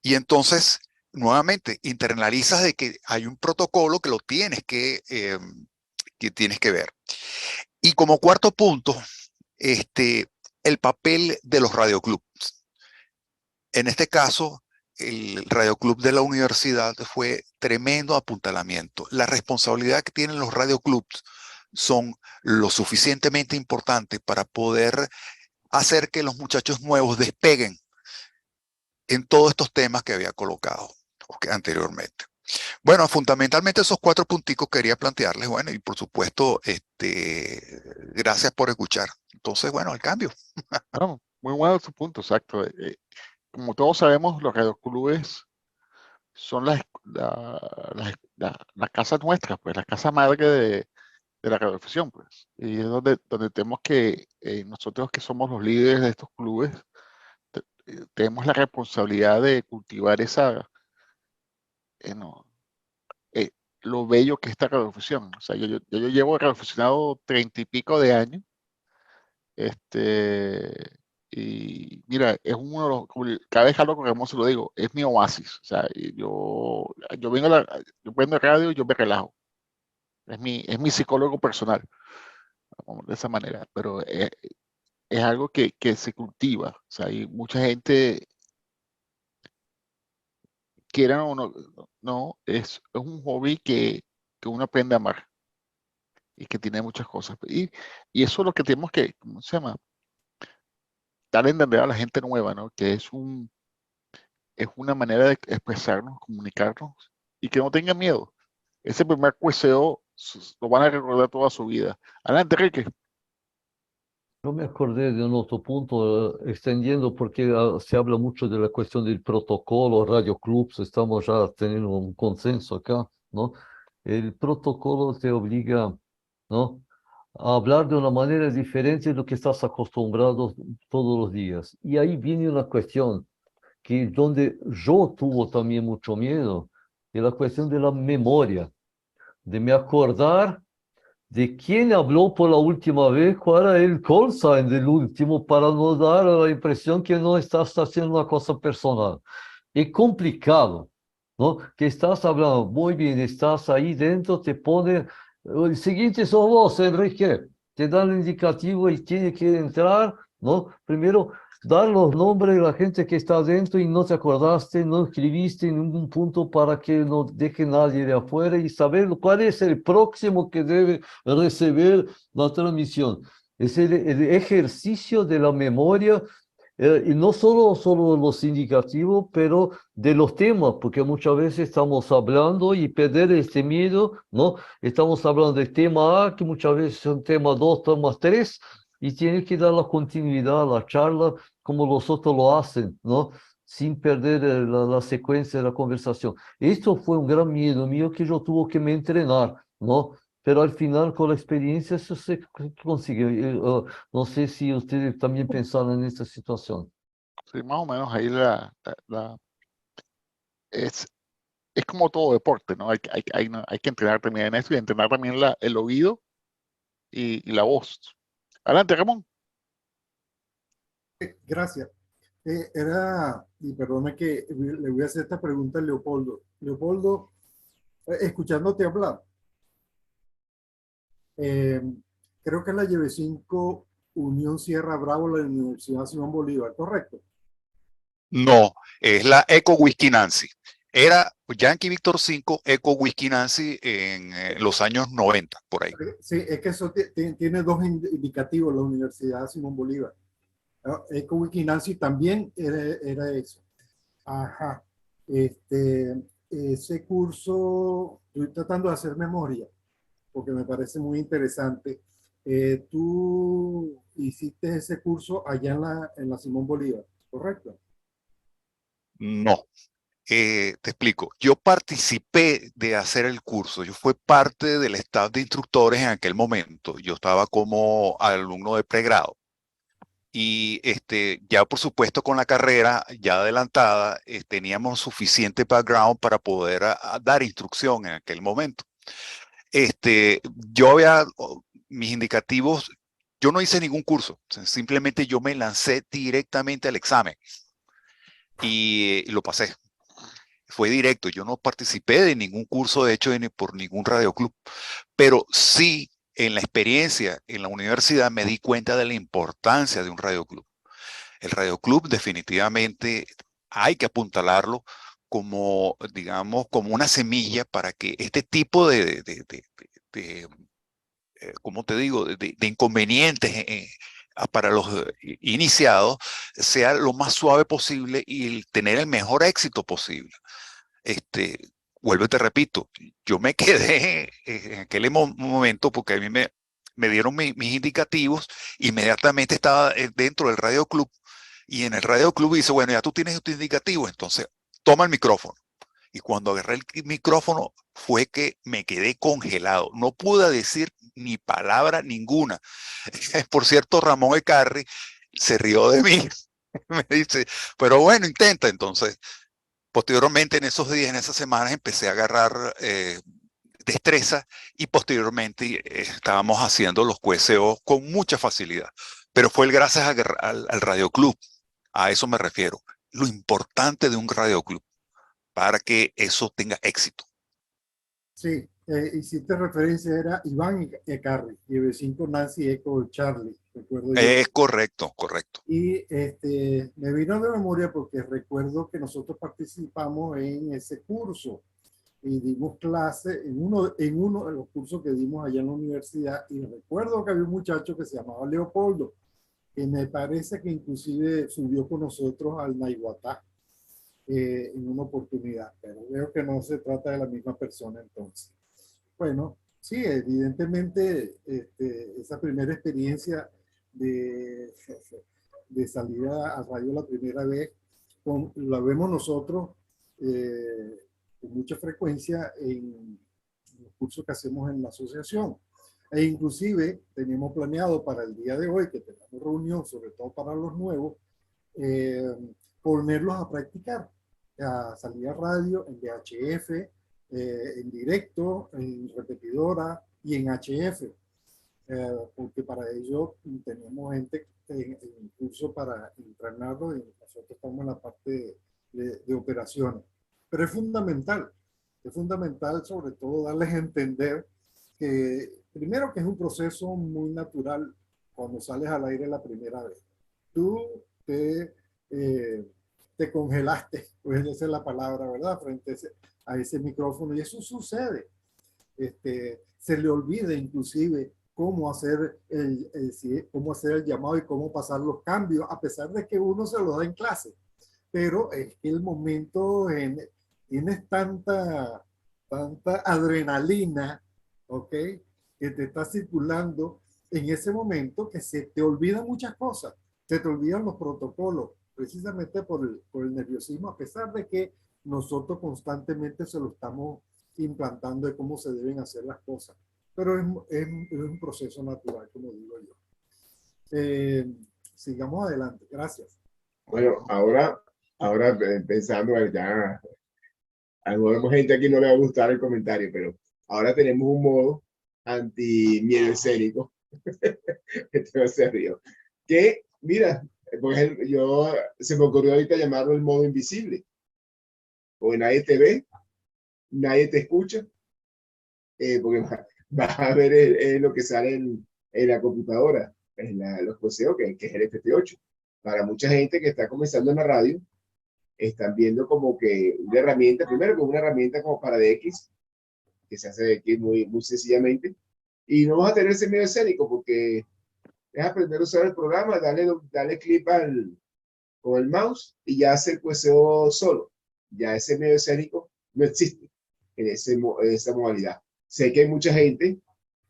Y entonces, nuevamente, internalizas de que hay un protocolo que lo tienes que ver. Y como cuarto punto, el papel de los radioclubs. En este caso, el radioclub de la universidad fue tremendo apuntalamiento. La responsabilidad que tienen los radioclubs son lo suficientemente importantes para poder hacer que los muchachos nuevos despeguen en todos estos temas que había colocado anteriormente. Bueno, fundamentalmente esos 4 punticos quería plantearles, bueno, y por supuesto, gracias por escuchar. Entonces, bueno, el cambio. Bueno, muy bueno su punto, exacto. Como todos sabemos, los radioclubes son la casa nuestra, pues, la casa madre de la radiodifusión, pues. Y es donde tenemos que, nosotros que somos los líderes de estos clubes, tenemos la responsabilidad de cultivar no, lo bello que es esta radiofusión. O sea, yo llevo radiofusionado 30 y pico de años. Y mira, es uno de los, cada vez que hablo con Ramón se lo digo, es mi oasis. O sea, yo yo prendo radio y yo me relajo. Es mi psicólogo personal, vamos, de esa manera. Pero es algo que se cultiva. O sea, hay mucha gente, quieran o no, no es un hobby que uno aprende a amar y que tiene muchas cosas. Y eso es lo que tenemos que, ¿cómo se llama? Dar a entender a la gente nueva, ¿no? Que es una manera de expresarnos, comunicarnos y que no tengan miedo. Ese primer QSO lo van a recordar toda su vida. Adelante, Enrique. Yo me acordé de un otro punto, extendiendo, porque se habla mucho de la cuestión del protocolo, radioclubs, estamos ya teniendo un consenso acá, ¿no? El protocolo te obliga, ¿no?, a hablar de una manera diferente de lo que estás acostumbrado todos los días. Y ahí viene una cuestión que donde yo tuve también mucho miedo, de la cuestión de la memoria, de me acordar de quién habló por la última vez, cuál era el call sign del último, para no dar la impresión que no estás haciendo una cosa personal. Es complicado, ¿no? Que estás hablando, muy bien, estás ahí dentro, te pone, el siguiente sos vos, Enrique, te dan el indicativo y tiene que entrar, ¿no? Primero, dar los nombres de la gente que está dentro y no te acordaste, no escribiste en ningún punto para que no deje nadie de afuera y saber cuál es el próximo que debe recibir la transmisión. Es el ejercicio de la memoria, y no solo los indicativos, pero de los temas, porque muchas veces estamos hablando y perder este miedo, ¿no? Estamos hablando del tema A, que muchas veces es un tema 2, tema 3, y tienes que dar la continuidad a la charla como los otros lo hacen, ¿no? Sin perder la secuencia de la conversación. Esto fue un gran miedo mío que yo tuve que me entrenar, ¿no? Pero al final, con la experiencia, eso se consigue. No sé si ustedes también pensaron en esta situación. Sí, más o menos ahí es, es como todo deporte, ¿no? Hay que entrenar también en eso y entrenar también el oído y la voz. Adelante, Ramón. Gracias. Y perdone que le voy a hacer esta pregunta a Leopoldo. Leopoldo, escuchándote hablar, eh, creo que es la YB5 Unión Sierra Bravo, la Universidad Simón Bolívar, ¿correcto? No, es la Eco Whisky Nancy. Era Yankee Víctor 5, Eco Whisky Nancy en los años 90, por ahí. Sí, es que eso tiene dos indicativos, la Universidad Simón Bolívar. Eco Whisky Nancy también era eso. Ajá. Ese curso, estoy tratando de hacer memoria, porque me parece muy interesante. Tú hiciste ese curso allá en la Simón Bolívar, ¿correcto? No, te explico. Yo participé de hacer el curso. Yo fui parte del staff de instructores en aquel momento. Yo estaba como alumno de pregrado. Y ya por supuesto con la carrera ya adelantada, teníamos suficiente background para poder dar instrucción en aquel momento. Yo había mis indicativos, yo no hice ningún curso, simplemente yo me lancé directamente al examen y lo pasé. Fue directo, yo no participé de ningún curso, de hecho, ni por ningún radioclub, pero sí en la experiencia en la universidad me di cuenta de la importancia de un radioclub. El radioclub definitivamente hay que apuntalarlo como, digamos, como una semilla para que este tipo ¿cómo te digo?, de inconvenientes para los iniciados sea lo más suave posible y tener el mejor éxito posible. Vuelvo y te repito, yo me quedé en aquel momento porque a mí me dieron mis indicativos, inmediatamente estaba dentro del radio club y en el radio club dice, bueno, ya tú tienes tu indicativo, entonces toma el micrófono. Y cuando agarré el micrófono fue que me quedé congelado. No pude decir ni palabra ninguna. Por cierto, Ramón Ecarri se rió de mí. Me dice, pero bueno, intenta. Entonces, Posteriormente, en esos días, en esas semanas, empecé a agarrar destreza y posteriormente estábamos haciendo los QSO con mucha facilidad. Pero fue gracias al Radio Club. A eso me refiero. Lo importante de un Radio Club para que eso tenga éxito. Sí, hiciste referencia, era Iván Ecarri, y el 5 Nancy Eco Charlie, recuerdo yo. Correcto, correcto. Y me vino de memoria porque recuerdo que nosotros participamos en ese curso y dimos clase en uno de los cursos que dimos allá en la universidad, y recuerdo que había un muchacho que se llamaba Leopoldo, que me parece que inclusive subió con nosotros al Naiguatá en una oportunidad, pero veo que no se trata de la misma persona entonces. Bueno, sí, evidentemente esa primera experiencia de salir a radio la primera vez, la vemos nosotros con mucha frecuencia en los cursos que hacemos en la asociación. E inclusive teníamos planeado para el día de hoy, que tenemos reunión, sobre todo para los nuevos, ponerlos a practicar, a salir a radio en VHF, en directo, en repetidora y en HF, porque para ello tenemos gente en curso para entrenarlo, y nosotros estamos en la parte de operaciones. Pero es fundamental sobre todo darles a entender que primero que es un proceso muy natural cuando sales al aire la primera vez. Tú te congelaste, pues esa es la palabra, ¿verdad? Frente a ese micrófono, y eso sucede. Se le olvida inclusive cómo hacer el llamado y cómo pasar los cambios, a pesar de que uno se lo da en clase. Pero es que el momento tienes tanta adrenalina, ¿ok?, que te está circulando en ese momento, que se te olvidan muchas cosas, se te olvidan los protocolos, precisamente por el nerviosismo, a pesar de que nosotros constantemente se lo estamos implantando de cómo se deben hacer las cosas. Pero es un proceso natural, como digo yo. Sigamos adelante. Gracias. Bueno, ahora pensando ya, a lo mejor gente aquí no le va a gustar el comentario, pero ahora tenemos un modo anti-miedo escénico. Esto va a ser río. Que, mira, por ejemplo, se me ocurrió ahorita llamarlo el modo invisible. Porque nadie te ve, nadie te escucha, porque vas a ver lo que sale en la computadora, en los poseos, que es el FT8. Para mucha gente que está comenzando en la radio, están viendo como que una herramienta, primero como una herramienta como para DX, que se hace de X muy sencillamente, y no vas a tener ese miedo escénico, porque es aprender a usar el programa, darle clic con el mouse y ya hace el QSO solo. Ya ese medio escénico no existe en esa modalidad. Sé que hay mucha gente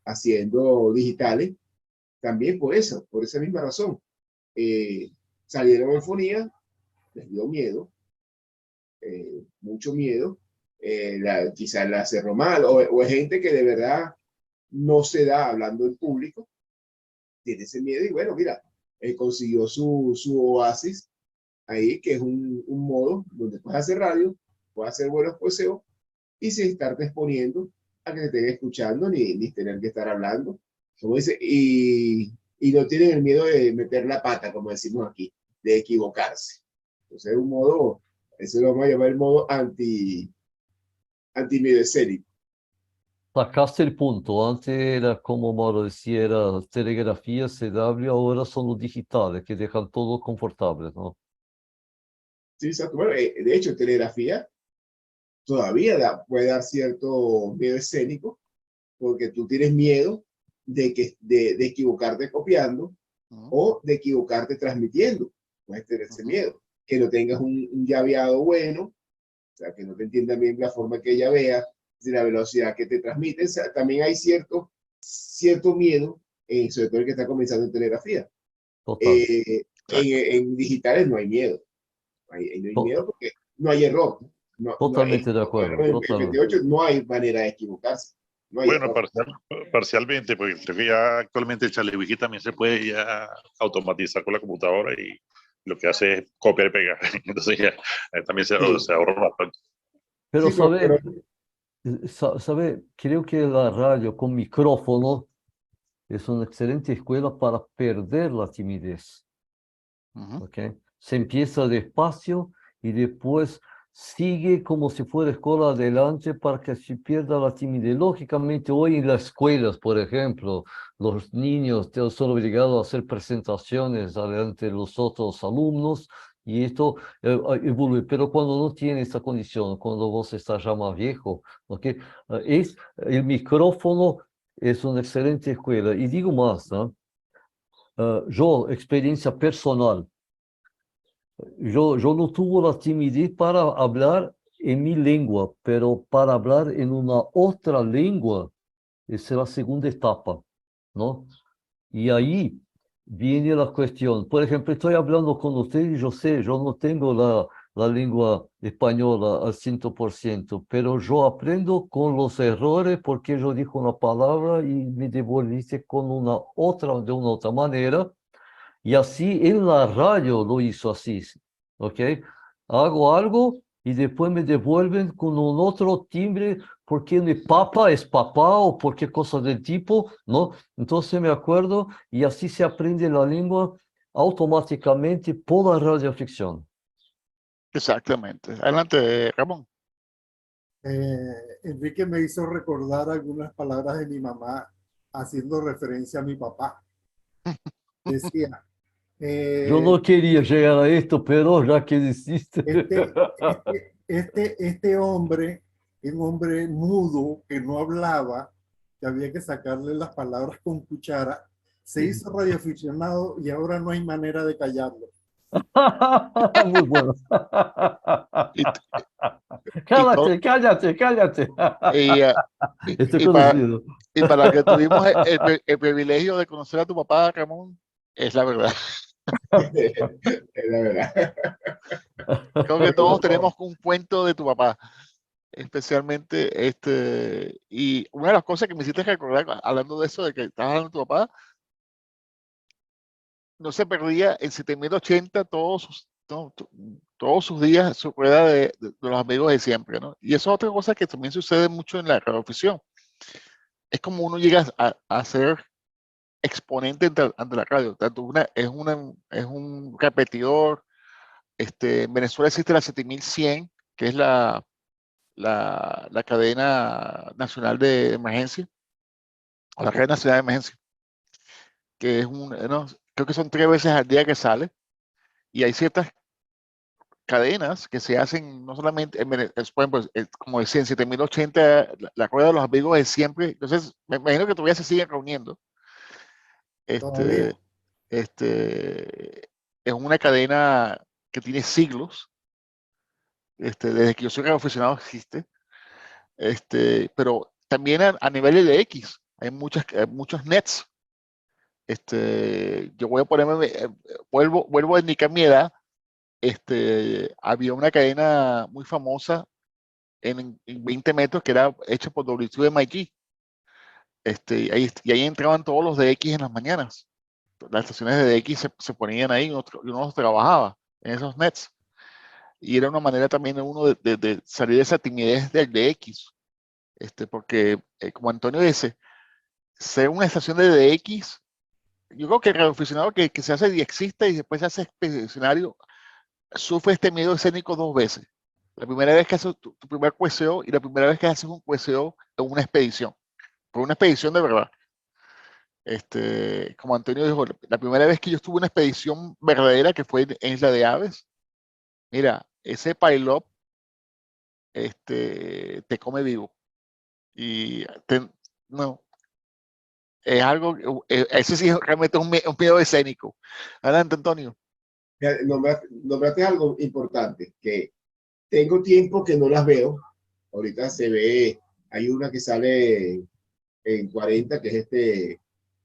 haciendo digitales también por esa misma razón. Salieron en fonía, les dio miedo, mucho miedo, quizás la cerró mal, o es gente que de verdad no se da hablando en público, tiene ese miedo, y bueno, mira, consiguió su oasis ahí, que es un modo donde puedes hacer radio, puedes hacer buenos poseos y sin estarte exponiendo a que te estén escuchando ni tener que estar hablando, como dice, y no tienen el miedo de meter la pata, como decimos aquí, de equivocarse. Entonces es un modo, eso lo vamos a llamar el modo anti-miedo escénico. Sacaste el punto. Antes era, como Mauro decía, era telegrafía, CW, ahora son los digitales que dejan todo confortable, ¿no? Sí, exacto. Bueno, de hecho, telegrafía todavía puede dar cierto miedo escénico, porque tú tienes miedo de equivocarte copiando o de equivocarte transmitiendo. Puedes tener ese miedo. Que no tengas un llaveado bueno, o sea, que no te entienda bien la forma que llavea, de la velocidad que te transmite. O sea, también hay cierto miedo, sobre todo el que está comenzando en telegrafía. En digitales no hay miedo. No hay miedo porque no hay error. Totalmente de acuerdo. En FT8 no hay manera de equivocarse. No hay bueno, parcialmente, porque creo que ya actualmente el Chalewiki también se puede ya automatizar con la computadora y lo que hace es copiar y pegar. Entonces ya también se ahorra bastante. Pero Sí, pero sabe, creo que la radio con micrófono es una excelente escuela para perder la timidez. Ujú. ¿Ok? Se empieza despacio y después sigue como si fuera escuela adelante para que se pierda la timidez. Lógicamente, hoy en las escuelas, por ejemplo, los niños son obligados a hacer presentaciones delante de los otros alumnos y esto evoluye. Pero cuando no tiene esa condición, cuando vos estás ya más viejo, ¿ok? El micrófono es una excelente escuela. Y digo más, ¿no? Yo, experiencia personal, yo no tuve la timidez para hablar en mi lengua, pero para hablar en una otra lengua, esa es la segunda etapa, ¿no? Y ahí viene la cuestión. Por ejemplo, estoy hablando con usted y yo sé, yo no tengo la lengua española al 100%, pero yo aprendo con los errores porque yo digo una palabra y me devolviste con una otra, de una otra manera. Y así en la radio lo hizo así, ¿ok? Hago algo y después me devuelven con un otro timbre porque mi papá es papá o porque cosa del tipo, ¿no? Entonces me acuerdo y así se aprende la lengua automáticamente por la radioficción. Exactamente. Adelante, Ramón. Enrique me hizo recordar algunas palabras de mi mamá haciendo referencia a mi papá. Decía, Yo no quería llegar a esto, pero ya que hiciste. este hombre, un hombre mudo que no hablaba, que había que sacarle las palabras con cuchara, se hizo radioaficionado y ahora no hay manera de callarlo. Muy bueno. Y, Cállate, cállate, cállate. y, Esto es y para, conocido. y para que tuvimos el privilegio de conocer a tu papá, Ramón, es la verdad. es la verdad. Creo que todos tenemos un cuento de tu papá, especialmente y una de las cosas que me hiciste recordar, hablando de eso, de que estabas hablando de tu papá, no se perdía en 7080 todos sus días, su rueda de los amigos de siempre, ¿no? Y eso es otra cosa que también sucede mucho en la radioafición. Es como uno llega a ser exponente ante la radio. Tanto es un repetidor. En Venezuela existe la 7100, que es la cadena nacional de emergencia, o la red nacional de emergencia, que es no, creo que son 3 veces al día que sale, y hay ciertas cadenas que se hacen no solamente por ejemplo, como decía, en 7080, la rueda de los amigos es siempre. Entonces me imagino que todavía se siguen reuniendo. Todavía. Este, es una cadena que tiene siglos, desde que yo soy radioaficionado existe, pero también a nivel de X hay muchos nets. Yo voy a ponerme, vuelvo a indicar mi edad. Había una cadena muy famosa en 20 metros que era hecha por WMIG. Y ahí entraban todos los DX en las mañanas. Las estaciones de DX se ponían ahí y uno trabajaba en esos nets. Y era una manera también de uno de salir de esa timidez del DX. Porque, como Antonio dice, ser una estación de DX, yo creo que el radioaficionado que se hace diexista y después se hace expedicionario, sufre este miedo escénico 2 veces. La primera vez que haces tu primer QSO y la primera vez que haces un QSO en una expedición. Por una expedición de verdad. Como Antonio dijo, la primera vez que yo estuve en una expedición verdadera, que fue en Isla de Aves, mira, ese pilot te come vivo. Y no, es algo, ese sí realmente es un miedo escénico. Adelante, Antonio. Nombraste algo importante, que tengo tiempo que no las veo. Ahorita se ve, hay una que sale en 40, que es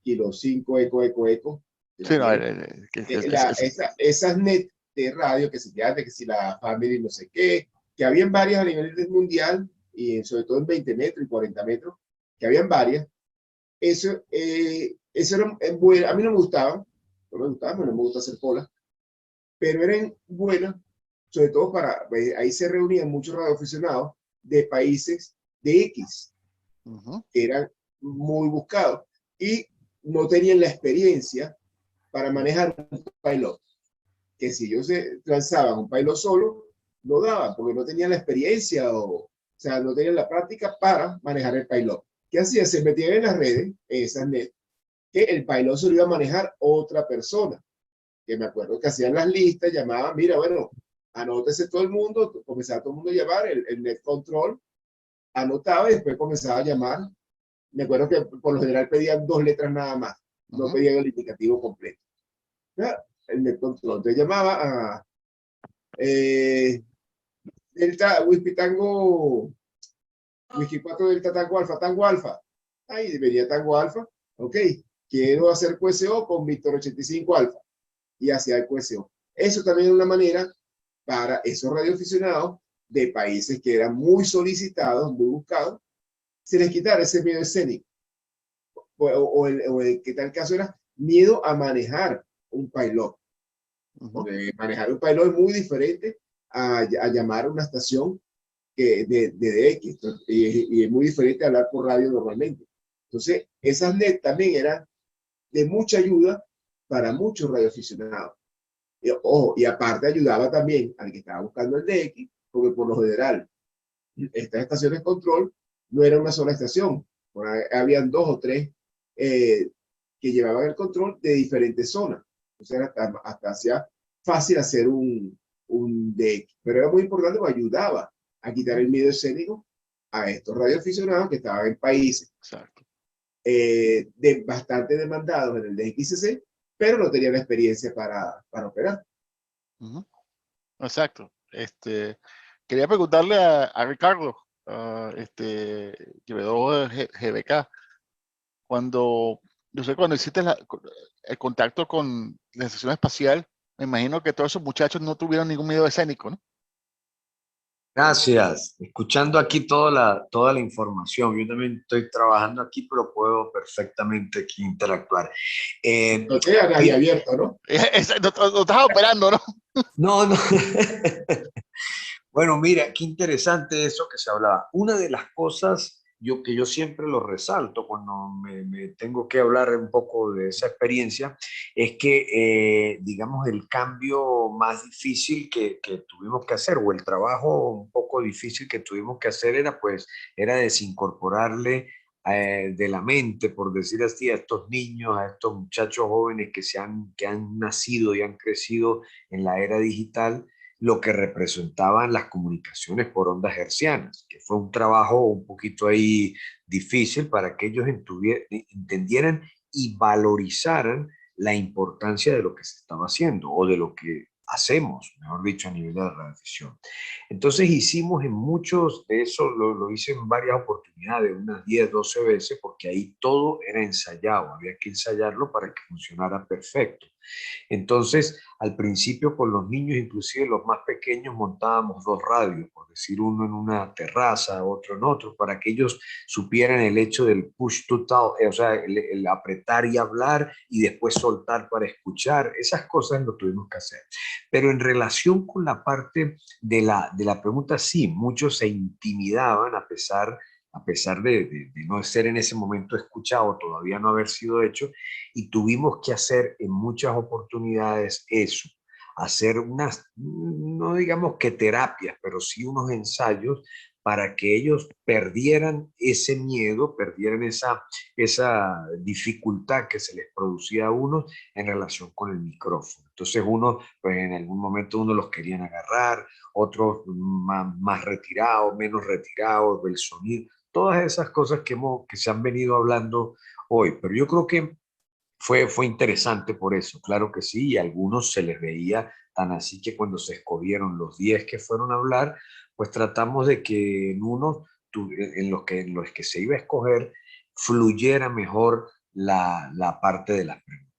Kilo 5 Eco. Sí, no, Esas net de radio que se llaman, que si la Family no sé qué, que habían varias a nivel mundial, y sobre todo en 20 metros y 40 metros, que habían varias. Eso era bueno. A mí no me gustaban, no me gusta hacer cola, pero eran buenas, sobre todo ahí se reunían muchos radioaficionados de países de X, que eran muy buscados, y no tenían la experiencia para manejar un pilot, que si ellos se lanzaban un pilot solo, no daban, porque no tenían la experiencia o sea, no tenían la práctica para manejar el pilot. ¿Qué hacían? Se metían en las redes, en esas net, que el pilot se lo iba a manejar otra persona. Que me acuerdo que hacían las listas, llamaban, mira, bueno, anótese todo el mundo, comenzaba todo el mundo a llamar, el net control anotaba y después comenzaba a llamar. Me acuerdo que por lo general pedían 2 letras nada más, no pedían el indicativo completo. ¿Ya? El net control. Entonces llamaba a Delta, Whisky Tango, Whisky 4 Delta Tango Alfa. Ahí venía Tango Alfa. Ok, quiero hacer QSO con Víctor 85 Alfa. Y hacia el QSO. Eso también es una manera para esos radioaficionados de países que eran muy solicitados, muy buscados, se les quitara ese miedo escénico. O el que tal caso era miedo a manejar un pilot. Porque manejar un pilot es muy diferente a llamar a una estación de DX, y es muy diferente a hablar por radio normalmente. Entonces, esas net también eran de mucha ayuda para muchos radioaficionados. Y aparte ayudaba también al que estaba buscando el DX, porque por lo general, estas estaciones de control no era una sola estación, habían 2 o 3 que llevaban el control de diferentes zonas. Entonces hasta hacía fácil hacer un DX, pero era muy importante porque ayudaba a quitar el miedo escénico a estos radioaficionados que estaban en países bastante demandados en el DXCC, pero no tenían la experiencia para operar. Exacto. Quería preguntarle a Ricardo, Quevedo GBK, yo sé cuando hiciste el contacto con la estación espacial, me imagino que todos esos muchachos no tuvieron ningún miedo escénico, ¿no? Gracias. Escuchando aquí toda la información. Yo también estoy trabajando aquí, pero puedo perfectamente aquí interactuar. No te da nadie abierto, ¿no? No estás operando, ¿no? No, no. Bueno, mira, qué interesante eso que se hablaba. Una de las cosas que yo siempre lo resalto cuando me tengo que hablar un poco de esa experiencia es que, digamos, el cambio más difícil que tuvimos que hacer, o el trabajo un poco difícil que tuvimos que hacer era desincorporarle de la mente, por decir así, a estos niños, a estos muchachos jóvenes que han nacido y han crecido en la era digital, lo que representaban las comunicaciones por ondas hercianas, que fue un trabajo un poquito ahí difícil para que ellos entendieran y valorizaran la importancia de lo que se estaba haciendo o de lo que hacemos, mejor dicho, a nivel de la radiodifusión. Entonces hicimos en muchos de esos, lo hice en varias oportunidades, unas 10, 12 veces, porque ahí todo era ensayado, había que ensayarlo para que funcionara perfecto. Entonces, al principio con los niños, inclusive los más pequeños, montábamos 2 radios, por decir, uno en una terraza, otro en otro, para que ellos supieran el hecho del push to talk, o sea, el apretar y hablar y después soltar para escuchar. Esas cosas lo tuvimos que hacer. Pero en relación con la parte de la pregunta, sí, muchos se intimidaban a pesar de no ser en ese momento escuchado, todavía no haber sido hecho, y tuvimos que hacer en muchas oportunidades eso, hacer unas, no digamos que terapias, pero sí unos ensayos para que ellos perdieran ese miedo, perdieran esa dificultad que se les producía a uno en relación con el micrófono. Entonces pues en algún momento uno los querían agarrar, otros más retirados, menos retirados, del sonido, todas esas cosas que se han venido hablando hoy. Pero yo creo que fue interesante por eso, claro que sí, y a algunos se les veía tan así que cuando se escogieron los 10 que fueron a hablar, pues tratamos de que en los que se iba a escoger fluyera mejor la parte de las preguntas.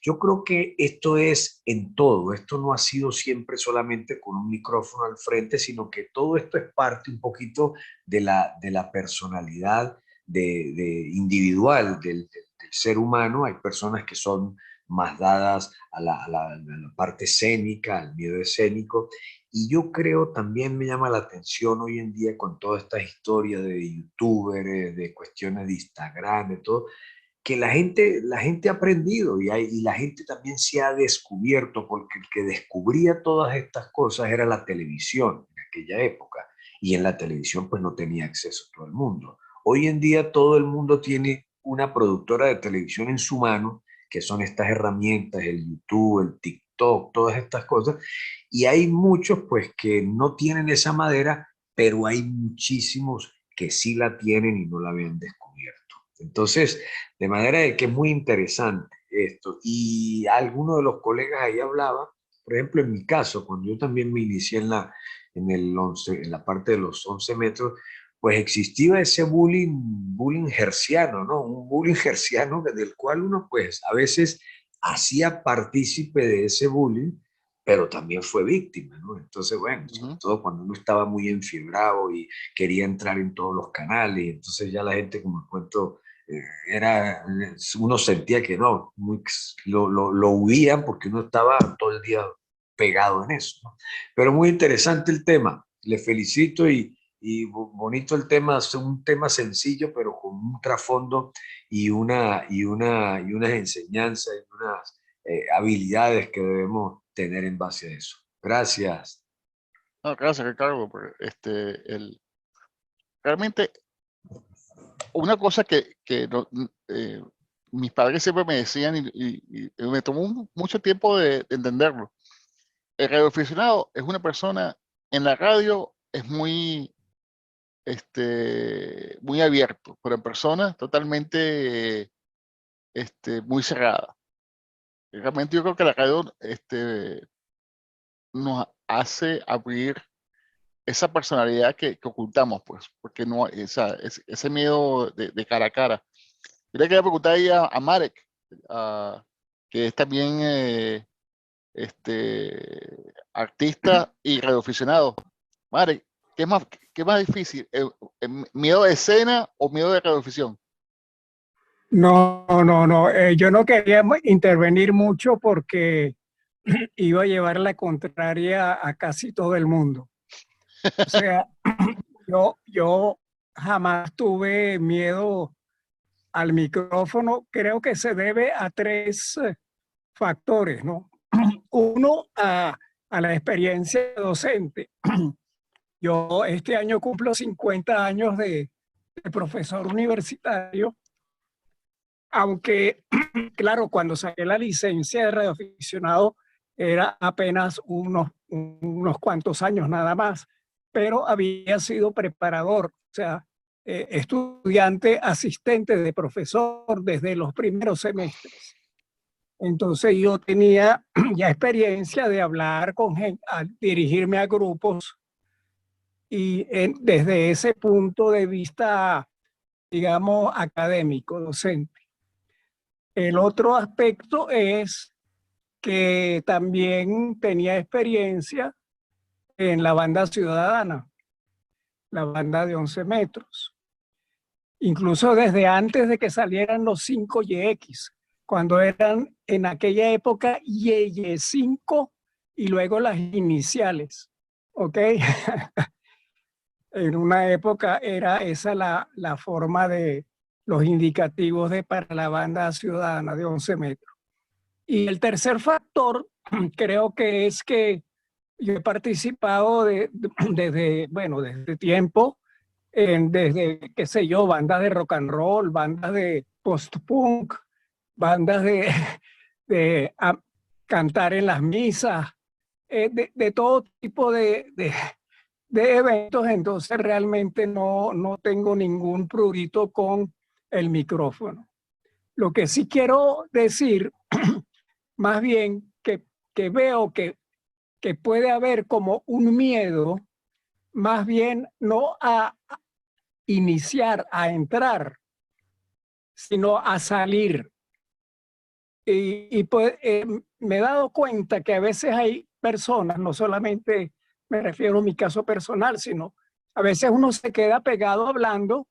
Yo creo que esto es en todo, esto no ha sido siempre solamente con un micrófono al frente, sino que todo esto es parte un poquito de la personalidad individual del ser humano. Hay personas que son más dadas a la parte escénica, al miedo escénico. Y yo creo, también me llama la atención hoy en día con todas estas historias de youtubers, de cuestiones de Instagram, de todo, que la gente ha aprendido y la gente también se ha descubierto, porque el que descubría todas estas cosas era la televisión en aquella época, y en la televisión pues no tenía acceso todo el mundo. Hoy en día todo el mundo tiene una productora de televisión en su mano, que son estas herramientas, el YouTube, el TikTok, todas estas cosas, y hay muchos pues que no tienen esa madera, pero hay muchísimos que sí la tienen y no la habían descubierto. Entonces, de manera de que es muy interesante esto. Y alguno de los colegas ahí hablaba, por ejemplo, en mi caso, cuando yo también me inicié en la parte de los 11 metros, pues existía ese bullying herciano, ¿no? Un bullying herciano del cual uno pues a veces hacía partícipe de ese bullying, pero también fue víctima, ¿no? Entonces, bueno, sobre todo cuando uno estaba muy enfiebrado y quería entrar en todos los canales, entonces ya la gente, como cuento, uno sentía que no, lo huían porque uno estaba todo el día pegado en eso, ¿no? Pero muy interesante el tema, le felicito y bonito el tema, es un tema sencillo, pero con un trasfondo y unas enseñanzas y unas habilidades que debemos tener en base a eso. Gracias. No, gracias, Ricardo. Realmente, una cosa que mis padres siempre me decían y me tomó mucho tiempo de entenderlo. El radioaficionado es una persona, en la radio es muy abierto, pero en persona totalmente muy cerrada. Realmente yo creo que la radio nos hace abrir esa personalidad que ocultamos, pues, porque no, ese miedo de cara a cara. Yo le quería preguntar ahí a Marek, que es también artista y radioaficionado. Marek, ¿qué es más difícil? ¿Miedo de escena o miedo de radioafición? No. Yo no quería intervenir mucho porque iba a llevar la contraria a casi todo el mundo. O sea, yo jamás tuve miedo al micrófono. Creo que se debe a tres factores, ¿no? Uno, a la experiencia docente. Yo este año cumplo 50 años de profesor universitario, aunque, claro, cuando saqué la licencia de radioaficionado era apenas unos cuantos años nada más, pero había sido preparador, o sea, estudiante asistente de profesor desde los primeros semestres. Entonces yo tenía ya experiencia de hablar con gente, dirigirme a grupos, y desde ese punto de vista, digamos, académico, docente. El otro aspecto es que también tenía experiencia en la banda ciudadana, la banda de 11 metros. Incluso desde antes de que salieran los 5YX, cuando eran en aquella época YY5 y luego las iniciales, ¿ok? En una época era esa la forma de los indicativos para la banda ciudadana de 11 metros. Y el tercer factor creo que es que yo he participado desde tiempo, desde, qué sé yo, bandas de rock and roll, bandas de post-punk, bandas de cantar en las misas, de todo tipo de eventos. Entonces realmente no tengo ningún prurito con el micrófono. Lo que sí quiero decir, más bien, que veo que puede haber como un miedo, más bien no a iniciar, a entrar, sino a salir. Y pues, me he dado cuenta que a veces hay personas, no solamente me refiero a mi caso personal, sino a veces uno se queda pegado hablando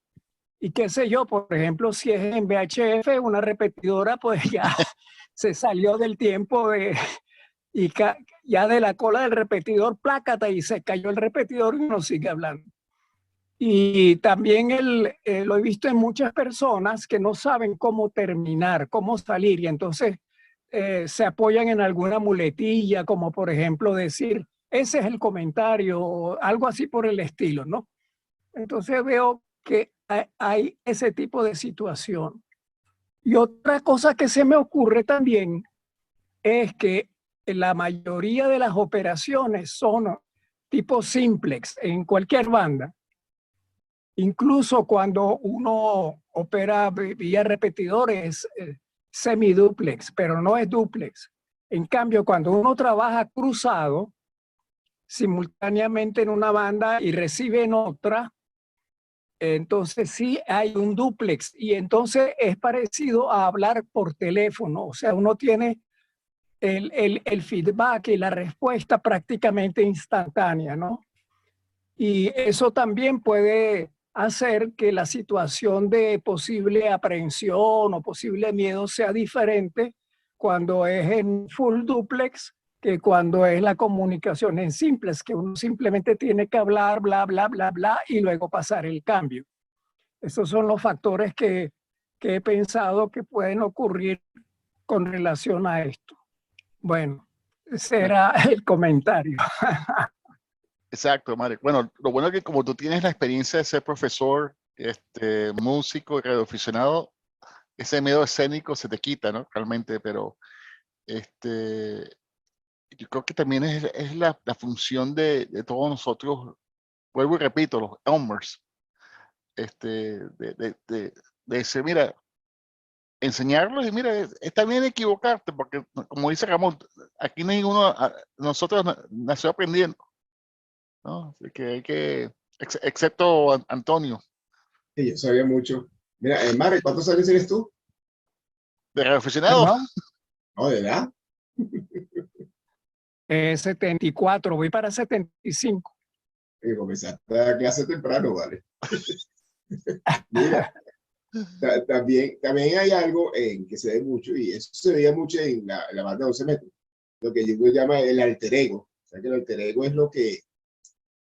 y qué sé yo, por ejemplo, si es en VHF, una repetidora, pues ya se salió del tiempo y ya de la cola del repetidor, plácata, y se cayó el repetidor y uno sigue hablando. Y también lo he visto en muchas personas que no saben cómo terminar, cómo salir, y entonces se apoyan en alguna muletilla, como por ejemplo decir, ese es el comentario, o algo así por el estilo, ¿no? Entonces veo que hay ese tipo de situación. Y otra cosa que se me ocurre también es que la mayoría de las operaciones son tipo simplex en cualquier banda. Incluso cuando uno opera vía repetidores, semiduplex, pero no es duplex. En cambio, cuando uno trabaja cruzado simultáneamente en una banda y recibe en otra, entonces sí hay un duplex, y entonces es parecido a hablar por teléfono. O sea, uno tiene el feedback y la respuesta prácticamente instantánea, ¿no? Y eso también puede hacer que la situación de posible aprehensión o posible miedo sea diferente cuando es en full duplex que cuando es la comunicación en simples, que uno simplemente tiene que hablar, bla, bla, bla, bla, y luego pasar el cambio. Esos son los factores que he pensado que pueden ocurrir con relación a esto. Bueno, ese era el comentario. Exacto, Mario. Bueno, lo bueno es que como tú tienes la experiencia de ser profesor, músico y radioaficionado, ese miedo escénico se te quita, ¿no? Realmente, pero yo creo que también es la función de todos nosotros, vuelvo y repito, los Elmers, de decir, mira, enseñarlos y mira, está bien equivocarte, porque como dice Ramón, aquí ninguno, nosotros nació aprendiendo, ¿no? Así que hay que, excepto Antonio. Sí, yo sabía mucho. Mira, Mare, ¿cuántos años eres tú? ¿De radioaficionado? No, ¿de edad? 74, voy para 75. Comenzaste a clase temprano, ¿vale? Mira, también hay algo en que se ve mucho, y eso se veía mucho en la banda 11 metros, lo que yo llamo el alter ego. O sea, que el alter ego es lo que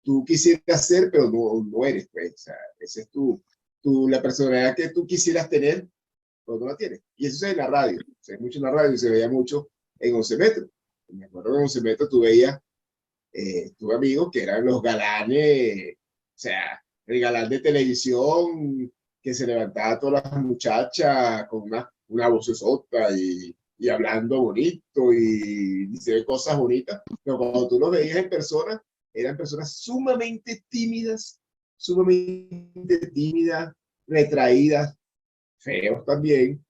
tú quisieras ser, pero no eres, pues. O sea, esa es la personalidad que tú quisieras tener, pero no la tienes. Y eso se ve en la radio, se ve mucho en la radio y se veía mucho en 11 metros. Me acuerdo que en 11 metros tú veías, tuve amigos que eran los galanes, o sea, el galán de televisión que se levantaba a todas las muchachas con una vocesota y hablando bonito y diciendo cosas bonitas, pero cuando tú los veías en persona, eran personas sumamente tímidas, retraídas, feos también,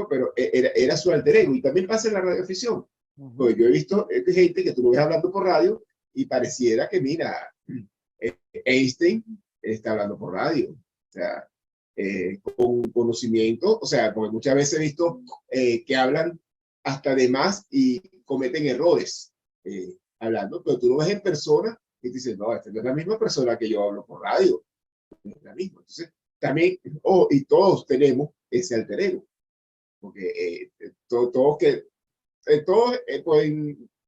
pero era su alter ego. Y también pasa en la radioafición. Pues yo he visto gente que tú lo ves hablando por radio y pareciera que, mira, Einstein está hablando por radio. O sea, con conocimiento, o sea, porque muchas veces he visto que hablan hasta de más y cometen errores hablando, pero tú lo ves en persona y te dices, no, esta no es la misma persona que yo hablo por radio. No es la misma. Entonces, también, y todos tenemos ese alter ego, porque todos pues,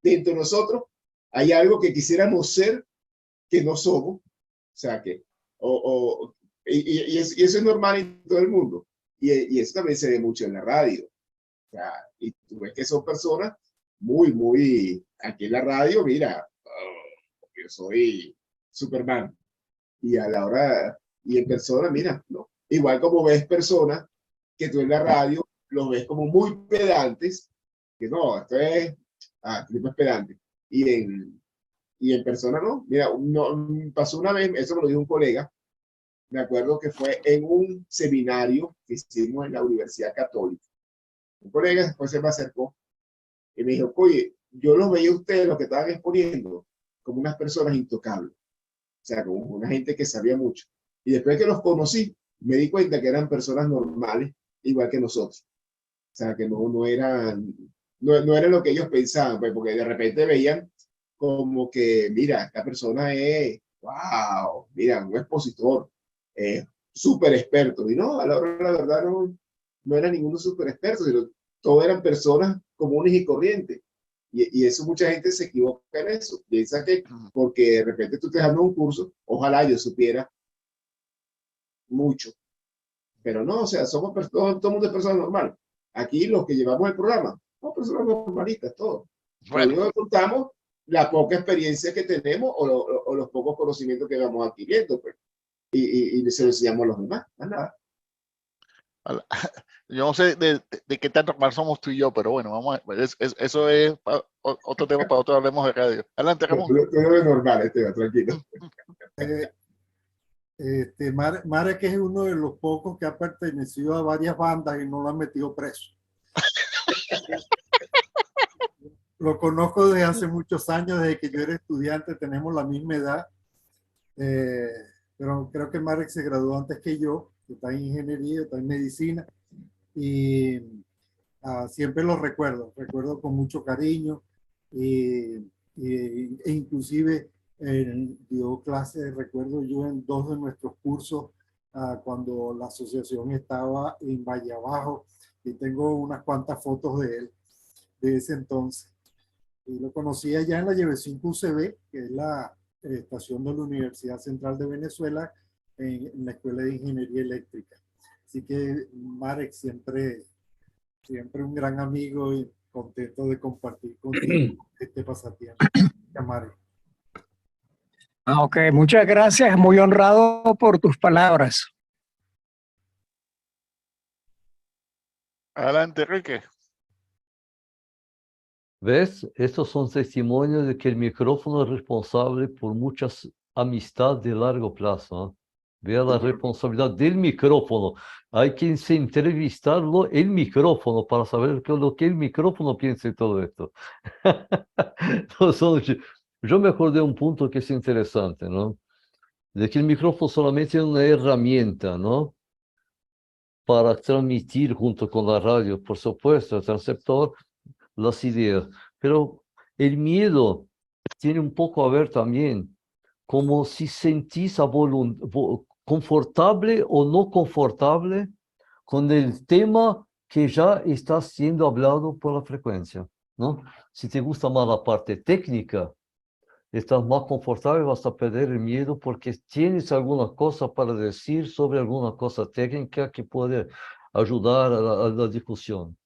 dentro de nosotros hay algo que quisiéramos ser que no somos, o sea que, y eso es normal en todo el mundo, y eso también se ve mucho en la radio, o sea, y tú ves que son personas muy, aquí en la radio, mira, yo soy Superman, y a la hora, y en persona, mira, no, igual como ves personas que tú en la radio los ves como muy pedantes, que no, esto es, tipo es pedante, y en persona no. Mira, pasó una vez, eso me lo dijo un colega, me acuerdo que fue en un seminario que hicimos en la Universidad Católica. Un colega después se me acercó y me dijo, oye, yo los veía a ustedes, los que estaban exponiendo, como unas personas intocables. O sea, como una gente que sabía mucho. Y después que los conocí, me di cuenta que eran personas normales, igual que nosotros. O sea, que no eran lo que ellos pensaban, pues, porque de repente veían como que, mira, esta persona es, wow, mira, un expositor, súper expertos. Y no, a la hora de la verdad no era ninguno súper experto, sino todos eran personas comunes y corrientes. Y eso mucha gente se equivoca en eso. Piensa que porque de repente tú te das un curso, ojalá yo supiera mucho. Pero no, o sea, somos todo el mundo es personas normales. Aquí los que llevamos el programa, somos personas normalistas, todos. Lo único que contamos, la poca experiencia que tenemos o los pocos conocimientos que vamos adquiriendo, pues. Y se lo enseñamos a los demás, más nada. Yo no sé de qué tan normal somos tú y yo, pero bueno, vamos a ver. Eso es otro tema para otro hablemos de radio. Adelante, Ramón. Todo es normal, tranquilo. Marek es uno de los pocos que ha pertenecido a varias bandas y no lo han metido preso. Lo conozco desde hace muchos años, desde que yo era estudiante, tenemos la misma edad, pero creo que Marek se graduó antes que yo, que está en ingeniería, está en medicina, y siempre lo recuerdo con mucho cariño, e inclusive dio clases, recuerdo yo, en 2 de nuestros cursos, cuando la asociación estaba en Valle Abajo, y tengo unas cuantas fotos de él, de ese entonces. Y lo conocí allá en la YB5 UCB, que es la estación de la Universidad Central de Venezuela, en la Escuela de Ingeniería Eléctrica. Así que Marek siempre un gran amigo y contento de compartir contigo este pasatiempo. Marek. Ok, muchas gracias, muy honrado por tus palabras. Adelante, Enrique. ¿Ves? Estos son testimonios de que el micrófono es responsable por muchas amistades de largo plazo, ¿eh? Vea la responsabilidad del micrófono. Hay que entrevistarlo el micrófono para saber lo que el micrófono piensa de todo esto. Yo me acordé de un punto que es interesante, ¿no? De que el micrófono solamente es una herramienta, ¿no? Para transmitir junto con la radio, por supuesto, el transceptor, las ideas. Pero el miedo tiene un poco a ver también como si sentís confortable o no confortable con el tema que ya está siendo hablado por la frecuencia, ¿no? Si te gusta más la parte técnica, estás más confortable, vas a perder el miedo porque tienes alguna cosa para decir sobre alguna cosa técnica que puede ayudar a la discusión.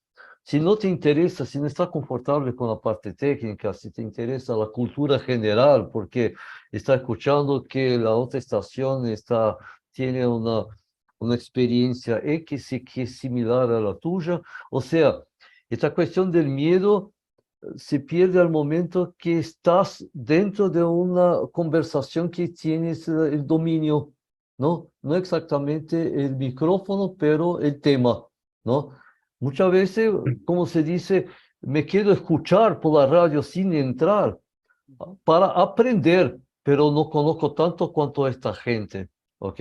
Si no te interesa, si no estás confortable con la parte técnica, si te interesa la cultura general, porque estás escuchando que la otra estación tiene una experiencia X que es similar a la tuya, o sea, esta cuestión del miedo se pierde al momento que estás dentro de una conversación que tienes el dominio, ¿no? No exactamente el micrófono, pero el tema, ¿no? Muchas veces, como se dice, me quiero escuchar por la radio sin entrar para aprender, pero no conozco tanto cuanto esta gente, ¿ok?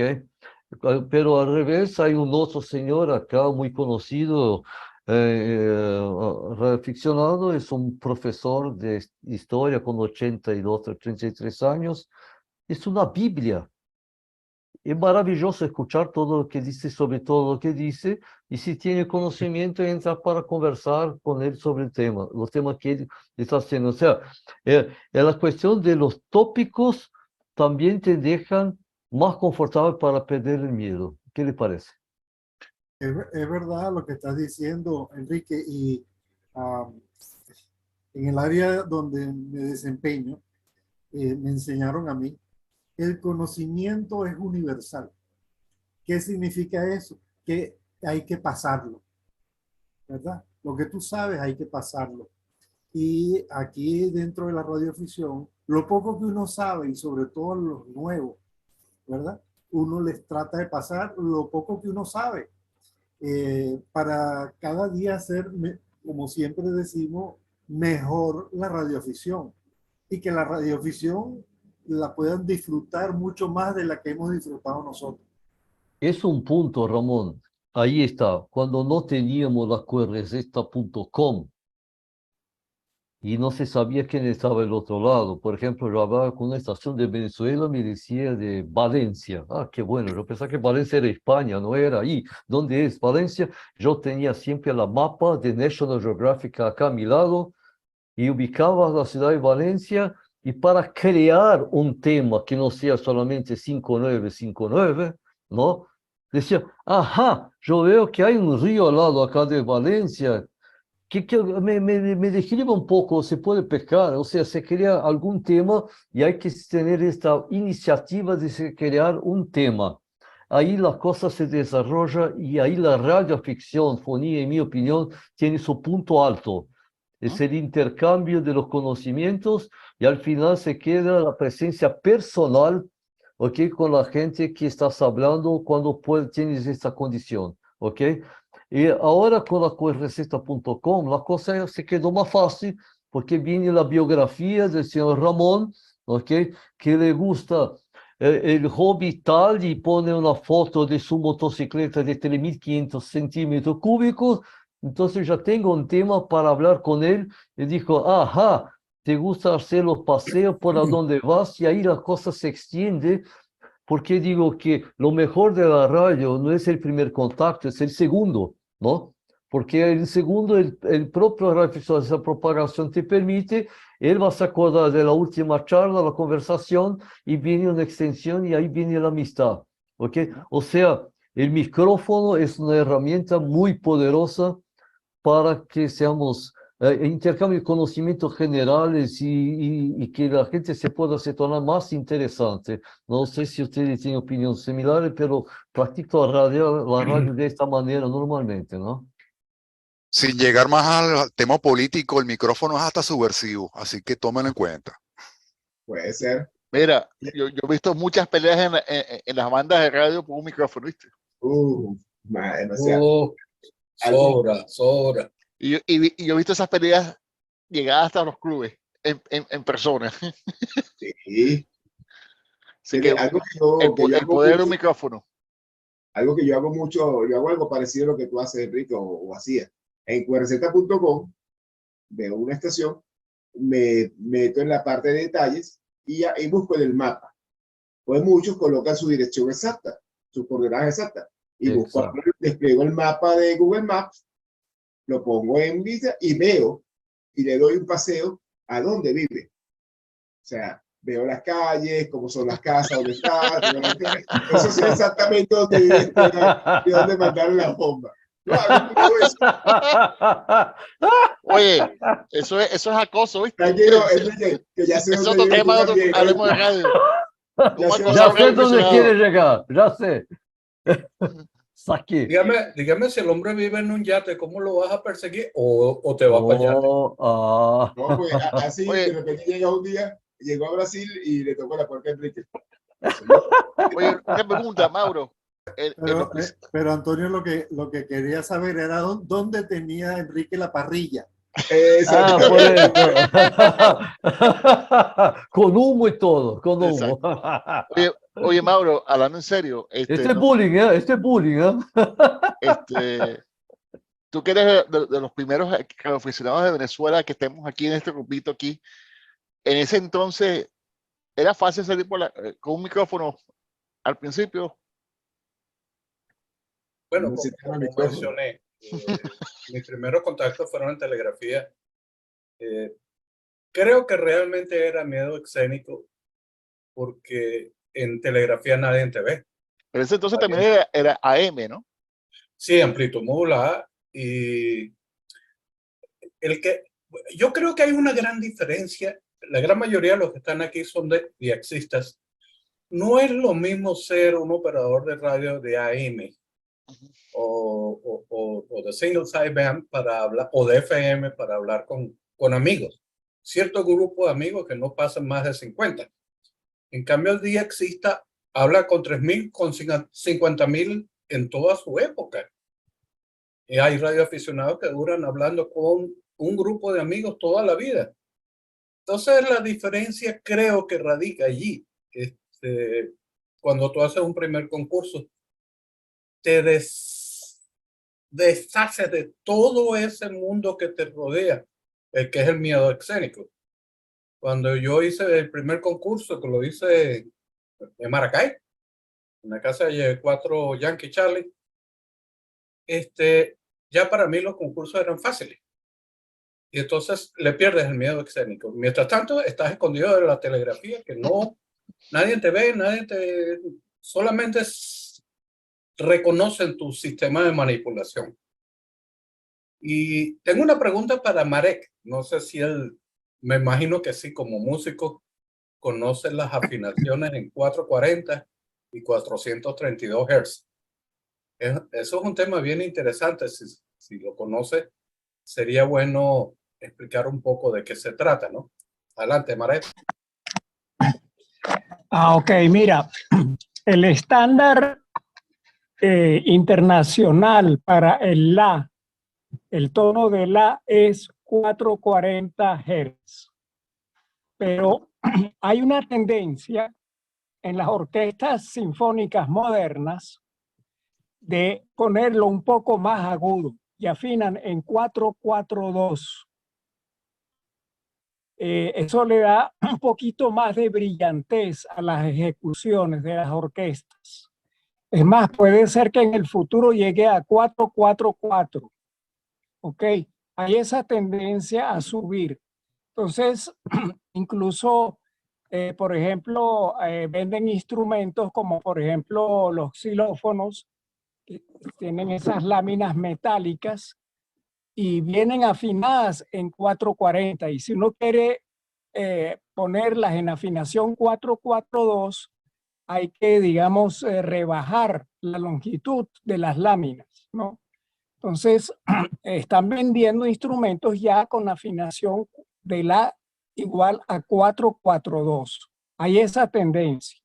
Pero al revés, hay un otro señor acá muy conocido, radioaficionado, es un profesor de historia con 82 o 33 años, es una Biblia. Es maravilloso escuchar todo lo que dice, sobre todo lo que dice, y si tiene conocimiento, entra para conversar con él sobre el tema, los temas que él está haciendo. O sea, la cuestión de los tópicos también te dejan más confortable para perder el miedo. ¿Qué le parece? Es verdad lo que estás diciendo, Enrique, y en el área donde me desempeño, me enseñaron a mí, el conocimiento es universal. ¿Qué significa eso? Que hay que pasarlo, ¿verdad? Lo que tú sabes hay que pasarlo. Y aquí dentro de la radioafición, lo poco que uno sabe y sobre todo los nuevos, ¿verdad? Uno les trata de pasar lo poco que uno sabe. Para cada día hacer, como siempre decimos, mejor la radioafición y que la radioafición la puedan disfrutar mucho más de la que hemos disfrutado nosotros. Es un punto, Ramón. Ahí está. Cuando no teníamos la QRZ.com y no se sabía quién estaba al otro lado. Por ejemplo, yo hablaba con una estación de Venezuela, me decía de Valencia. Ah, qué bueno, yo pensaba que Valencia era España, no era ahí. ¿Dónde es Valencia? Yo tenía siempre la mapa de National Geographic acá a mi lado y ubicaba la ciudad de Valencia, y para crear un tema que no sea solamente 5959, ¿no? Decía, ajá, yo veo que hay un río al lado acá de Valencia, que me describa un poco, se puede pescar, o sea, se crea algún tema y hay que tener esta iniciativa de crear un tema. Ahí la cosa se desarrolla y ahí la radioficción, fonía, en mi opinión, tiene su punto alto. Es el intercambio de los conocimientos y al final se queda la presencia personal, ¿ok? Con la gente que estás hablando cuando tienes esta condición, ¿ok? Y ahora con la receta.com la cosa se quedó más fácil porque viene la biografía del señor Ramón, ¿ok? Que le gusta el hobby tal y pone una foto de su motocicleta de 3.500 centímetros cúbicos. Entonces ya tengo un tema para hablar con él. Y dijo, ajá, te gusta hacer los paseos por a donde vas, y ahí la cosa se extiende. Porque digo que lo mejor de la radio no es el primer contacto, es el segundo, ¿no? Porque el segundo, el propio radioficción, esa propagación te permite, él va a se acordar de la última charla, la conversación, y viene una extensión y ahí viene la amistad, ¿ok? O sea, el micrófono es una herramienta muy poderosa para que seamos intercambio de conocimientos generales y que la gente se pueda se tornar más interesante. No sé si ustedes tienen opiniones similares, pero practico la radio de esta manera normalmente, ¿no? Sin llegar más al tema político, el micrófono es hasta subversivo, así que tómenlo en cuenta. Puede ser. Mira, yo he visto muchas peleas en las bandas de radio por un micrófono, ¿viste? Demasiado. Sobra. Y yo he visto esas peleas llegar hasta los clubes en persona. Sí. Así que Algo que yo el hago poder de mucho, un micrófono. algo que yo hago mucho, yo hago algo parecido a lo que tú haces, Enrique, o hacías. En qrz.com veo una estación, me meto en la parte de detalles y busco en el mapa. Pues muchos colocan su dirección exacta, sus coordenadas exactas. Y busco, despliego el mapa de Google Maps, lo pongo en vista y veo y le doy un paseo a dónde vive. O sea, veo las calles, cómo son las casas, dónde está. Eso es exactamente dónde vive y dónde mandaron la bomba. Yo hago mucho eso. Oye, eso es acoso, ¿viste? Tranquilo, Enrique, que ya sé es dónde otro vive tú tema, también. hablemos de radio. Ya sé dónde quiere llegar, ya sé. Saqué. Dígame si el hombre vive en un yate, ¿cómo lo vas a perseguir? ¿O te vas para el yate? No, pues así de repente llega un día, llegó a Brasil y le tocó la puerta a Enrique. Oye, una pregunta, Mauro. Pero Antonio lo que quería saber era dónde tenía Enrique la parrilla. Por eso. Con humo y todo, con humo. Oye, Mauro, hablando en serio. Este es bullying, ¿eh? Este es bullying, ¿eh? Tú que eres de los primeros aficionados de Venezuela que estemos aquí en este grupito aquí, en ese entonces, ¿era fácil salir con un micrófono al principio? Bueno, como mencioné, mis primeros contactos fueron en telegrafía. Creo que realmente era miedo escénico porque en telegrafía nadie te ve. Pero ese entonces también era AM, ¿no? Sí, amplitud modulada. Y yo creo que hay una gran diferencia. La gran mayoría de los que están aquí son diaxistas. No es lo mismo ser un operador de radio de AM o de single sideband para hablar, o de FM para hablar con amigos. Cierto grupo de amigos que no pasan más de 50. En cambio, el diaxista habla con 3.000, con 50.000 en toda su época. Y hay radioaficionados que duran hablando con un grupo de amigos toda la vida. Entonces, la diferencia creo que radica allí. Cuando tú haces un primer concurso, te deshaces de todo ese mundo que te rodea. el que es el miedo escénico. Cuando yo hice el primer concurso, que lo hice en Maracay, en la casa de 4 Yankee Charlie, ya para mí los concursos eran fáciles. Y entonces le pierdes el miedo escénico. Mientras tanto, estás escondido de la telegrafía, que no, nadie te ve, solamente reconocen tu sistema de manipulación. Y tengo una pregunta para Marek. No sé si él, me imagino que sí, como músico, conoce las afinaciones en 440 y 432 Hz. Eso es un tema bien interesante. Si lo conoce, sería bueno explicar un poco de qué se trata, ¿no? Adelante, Marek. Ok, mira, el estándar internacional para el La, el tono de La es 440 Hz. Pero hay una tendencia en las orquestas sinfónicas modernas de ponerlo un poco más agudo y afinan en 442. Eso le da un poquito más de brillantez a las ejecuciones de las orquestas. Es más, puede ser que en el futuro llegue a 444. ¿Ok? Hay esa tendencia a subir. Entonces, incluso, por ejemplo, venden instrumentos como, por ejemplo, los xilófonos, que tienen esas láminas metálicas y vienen afinadas en 440. Y si uno quiere ponerlas en afinación 442, hay que, digamos, rebajar la longitud de las láminas, ¿no? Entonces, están vendiendo instrumentos ya con afinación de La igual a 442. Hay esa tendencia.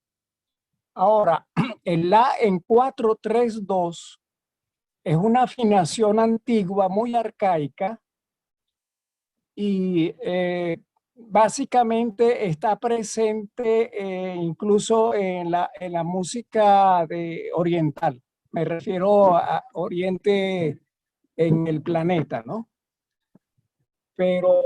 Ahora, el La en 432 es una afinación antigua, muy arcaica, y básicamente está presente incluso en la música oriental. Me refiero a Oriente en el planeta, ¿no? Pero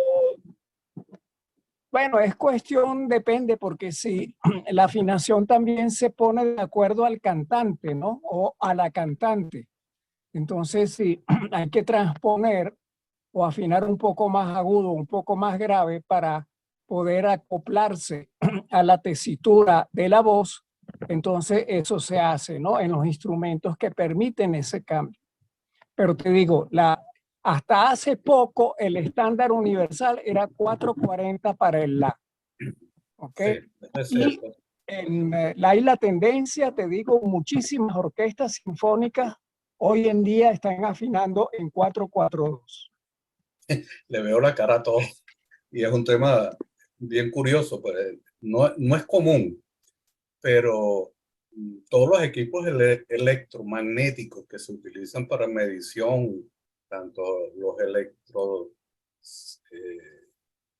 bueno, es cuestión, depende, porque si la afinación también se pone de acuerdo al cantante, ¿no? O a la cantante. Entonces, si hay que transponer o afinar un poco más agudo, un poco más grave para poder acoplarse a la tesitura de la voz, entonces eso se hace, ¿no? En los instrumentos que permiten ese cambio. Pero te digo, hasta hace poco el estándar universal era 440 para el La. ¿Ok? Sí, y hay la tendencia, te digo, muchísimas orquestas sinfónicas hoy en día están afinando en 442. Le veo la cara a todos. Y es un tema bien curioso, pues no es común, pero todos los equipos electromagnéticos que se utilizan para medición, tanto los electrodos,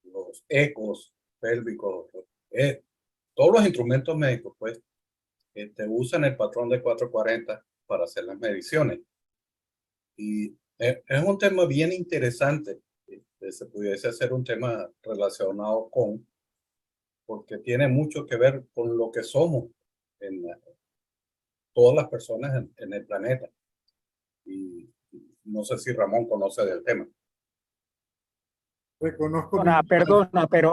los ecos pélvicos, todos los instrumentos médicos, pues, usan el patrón de 440 para hacer las mediciones. Y es un tema bien interesante. Se pudiese hacer un tema relacionado porque tiene mucho que ver con lo que somos todas las personas en el planeta. Y no sé si Ramón conoce del tema. Reconozco. Perdona, pero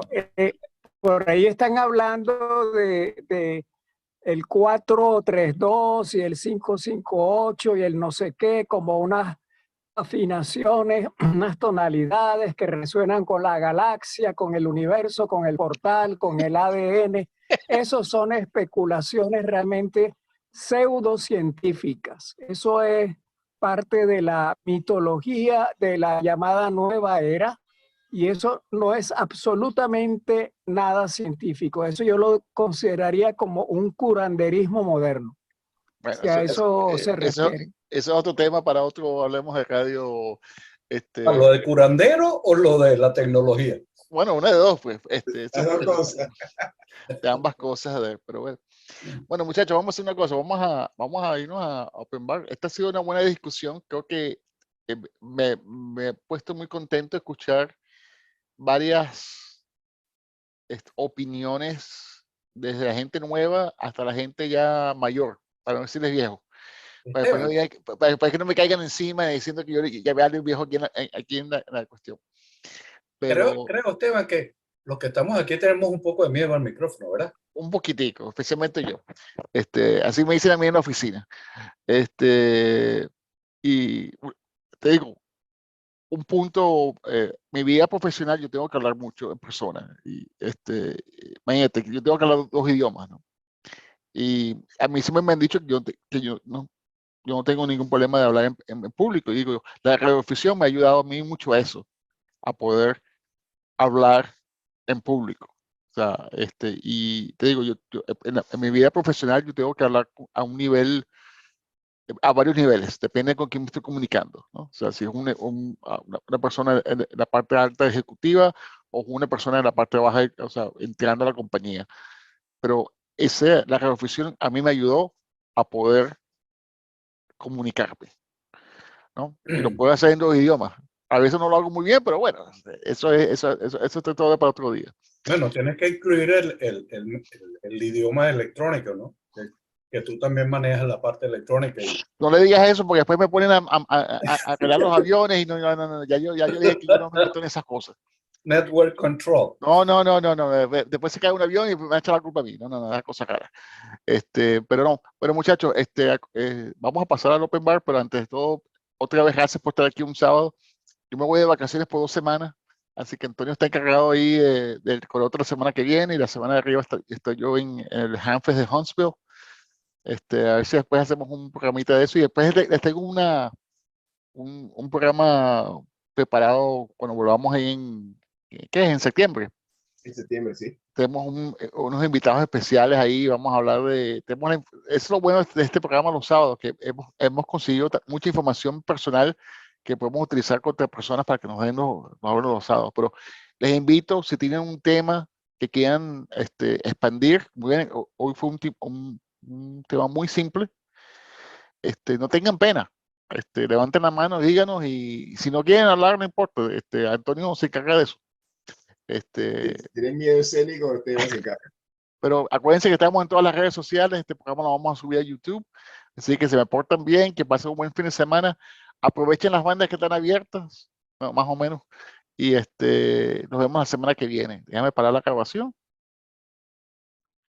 por ahí están hablando de el 432 y el 558 y el no sé qué, como unas afinaciones, unas tonalidades que resuenan con la galaxia, con el universo, con el portal, con el ADN. Esos son especulaciones realmente pseudocientíficas. Eso es parte de la mitología de la llamada nueva era, y eso no es absolutamente nada científico. Eso yo lo consideraría como un curanderismo moderno. Bueno, Si a eso se refiere. Eso es otro tema para otro, hablemos de radio. ¿Lo de curandero o lo de la tecnología? Bueno, una de dos, pues. Las dos cosas. De ambas cosas, pero bueno. Bueno, muchachos, vamos a hacer una cosa. Vamos a irnos a Open Bar. Esta ha sido una buena discusión. Creo que me he puesto muy contento de escuchar varias opiniones, desde la gente nueva hasta la gente ya mayor, para no decirles viejo. Para que no me caigan encima diciendo que yo ya veo a un viejo aquí en la cuestión. Pero Creo, Esteban, que los que estamos aquí tenemos un poco de miedo al micrófono, ¿verdad? un poquitico, especialmente yo. Así me dicen a mí en la oficina. Y te digo, un punto, mi vida profesional, yo tengo que hablar mucho en persona. Y imagínate, yo tengo que hablar 2 idiomas, ¿no? Y a mí siempre me han dicho que yo no tengo ningún problema de hablar en público. Y digo, la radioafición me ha ayudado a mí mucho a eso, a poder hablar en público. O sea, y te digo, en mi vida profesional yo tengo que hablar a un nivel, a varios niveles, depende con quién me estoy comunicando, ¿no? O sea, si es una persona en la parte alta ejecutiva o una persona en la parte baja, o sea, entrando a la compañía. Pero la radioafición a mí me ayudó a poder comunicarme, ¿no? Y lo puedo hacer en 2 idiomas. A veces no lo hago muy bien, pero bueno, eso es todo para otro día. Bueno, tienes que incluir el idioma electrónico, ¿no? Que tú también manejas la parte electrónica. No le digas eso porque después me ponen a arreglar los aviones y no, ya yo dije que yo no me meto en esas cosas. Network control. No. Después se cae un avión y me va a echar la culpa a mí. No, es cosa cara. Pero no, pero muchachos, vamos a pasar al Open Bar, pero antes de todo, otra vez gracias por estar aquí un sábado. Yo me voy de vacaciones por 2 semanas, así que Antonio está encargado ahí con la otra semana que viene y la semana de arriba estoy yo en el Hamfest de Huntsville. A ver si después hacemos un programita de eso y después les tengo un programa preparado cuando volvamos ahí ¿qué es? En septiembre. En septiembre, sí. Tenemos unos invitados especiales ahí, vamos a hablar eso es lo bueno de este programa los sábados, que hemos conseguido mucha información personal que podemos utilizar contra personas para que nos hablen los sábados. Pero les invito, si tienen un tema que quieran expandir, muy bien, hoy fue un tema muy simple, no tengan pena. Levanten la mano, díganos, y si no quieren hablar, no importa. Antonio se encarga de eso. Si tienen miedo escénico, Esteban se encarga. Pero acuérdense que estamos en todas las redes sociales. Este programa lo vamos a subir a YouTube. Así que se me portan bien, que pasen un buen fin de semana. Aprovechen las bandas que están abiertas, más o menos. Y nos vemos la semana que viene. Déjame parar la grabación.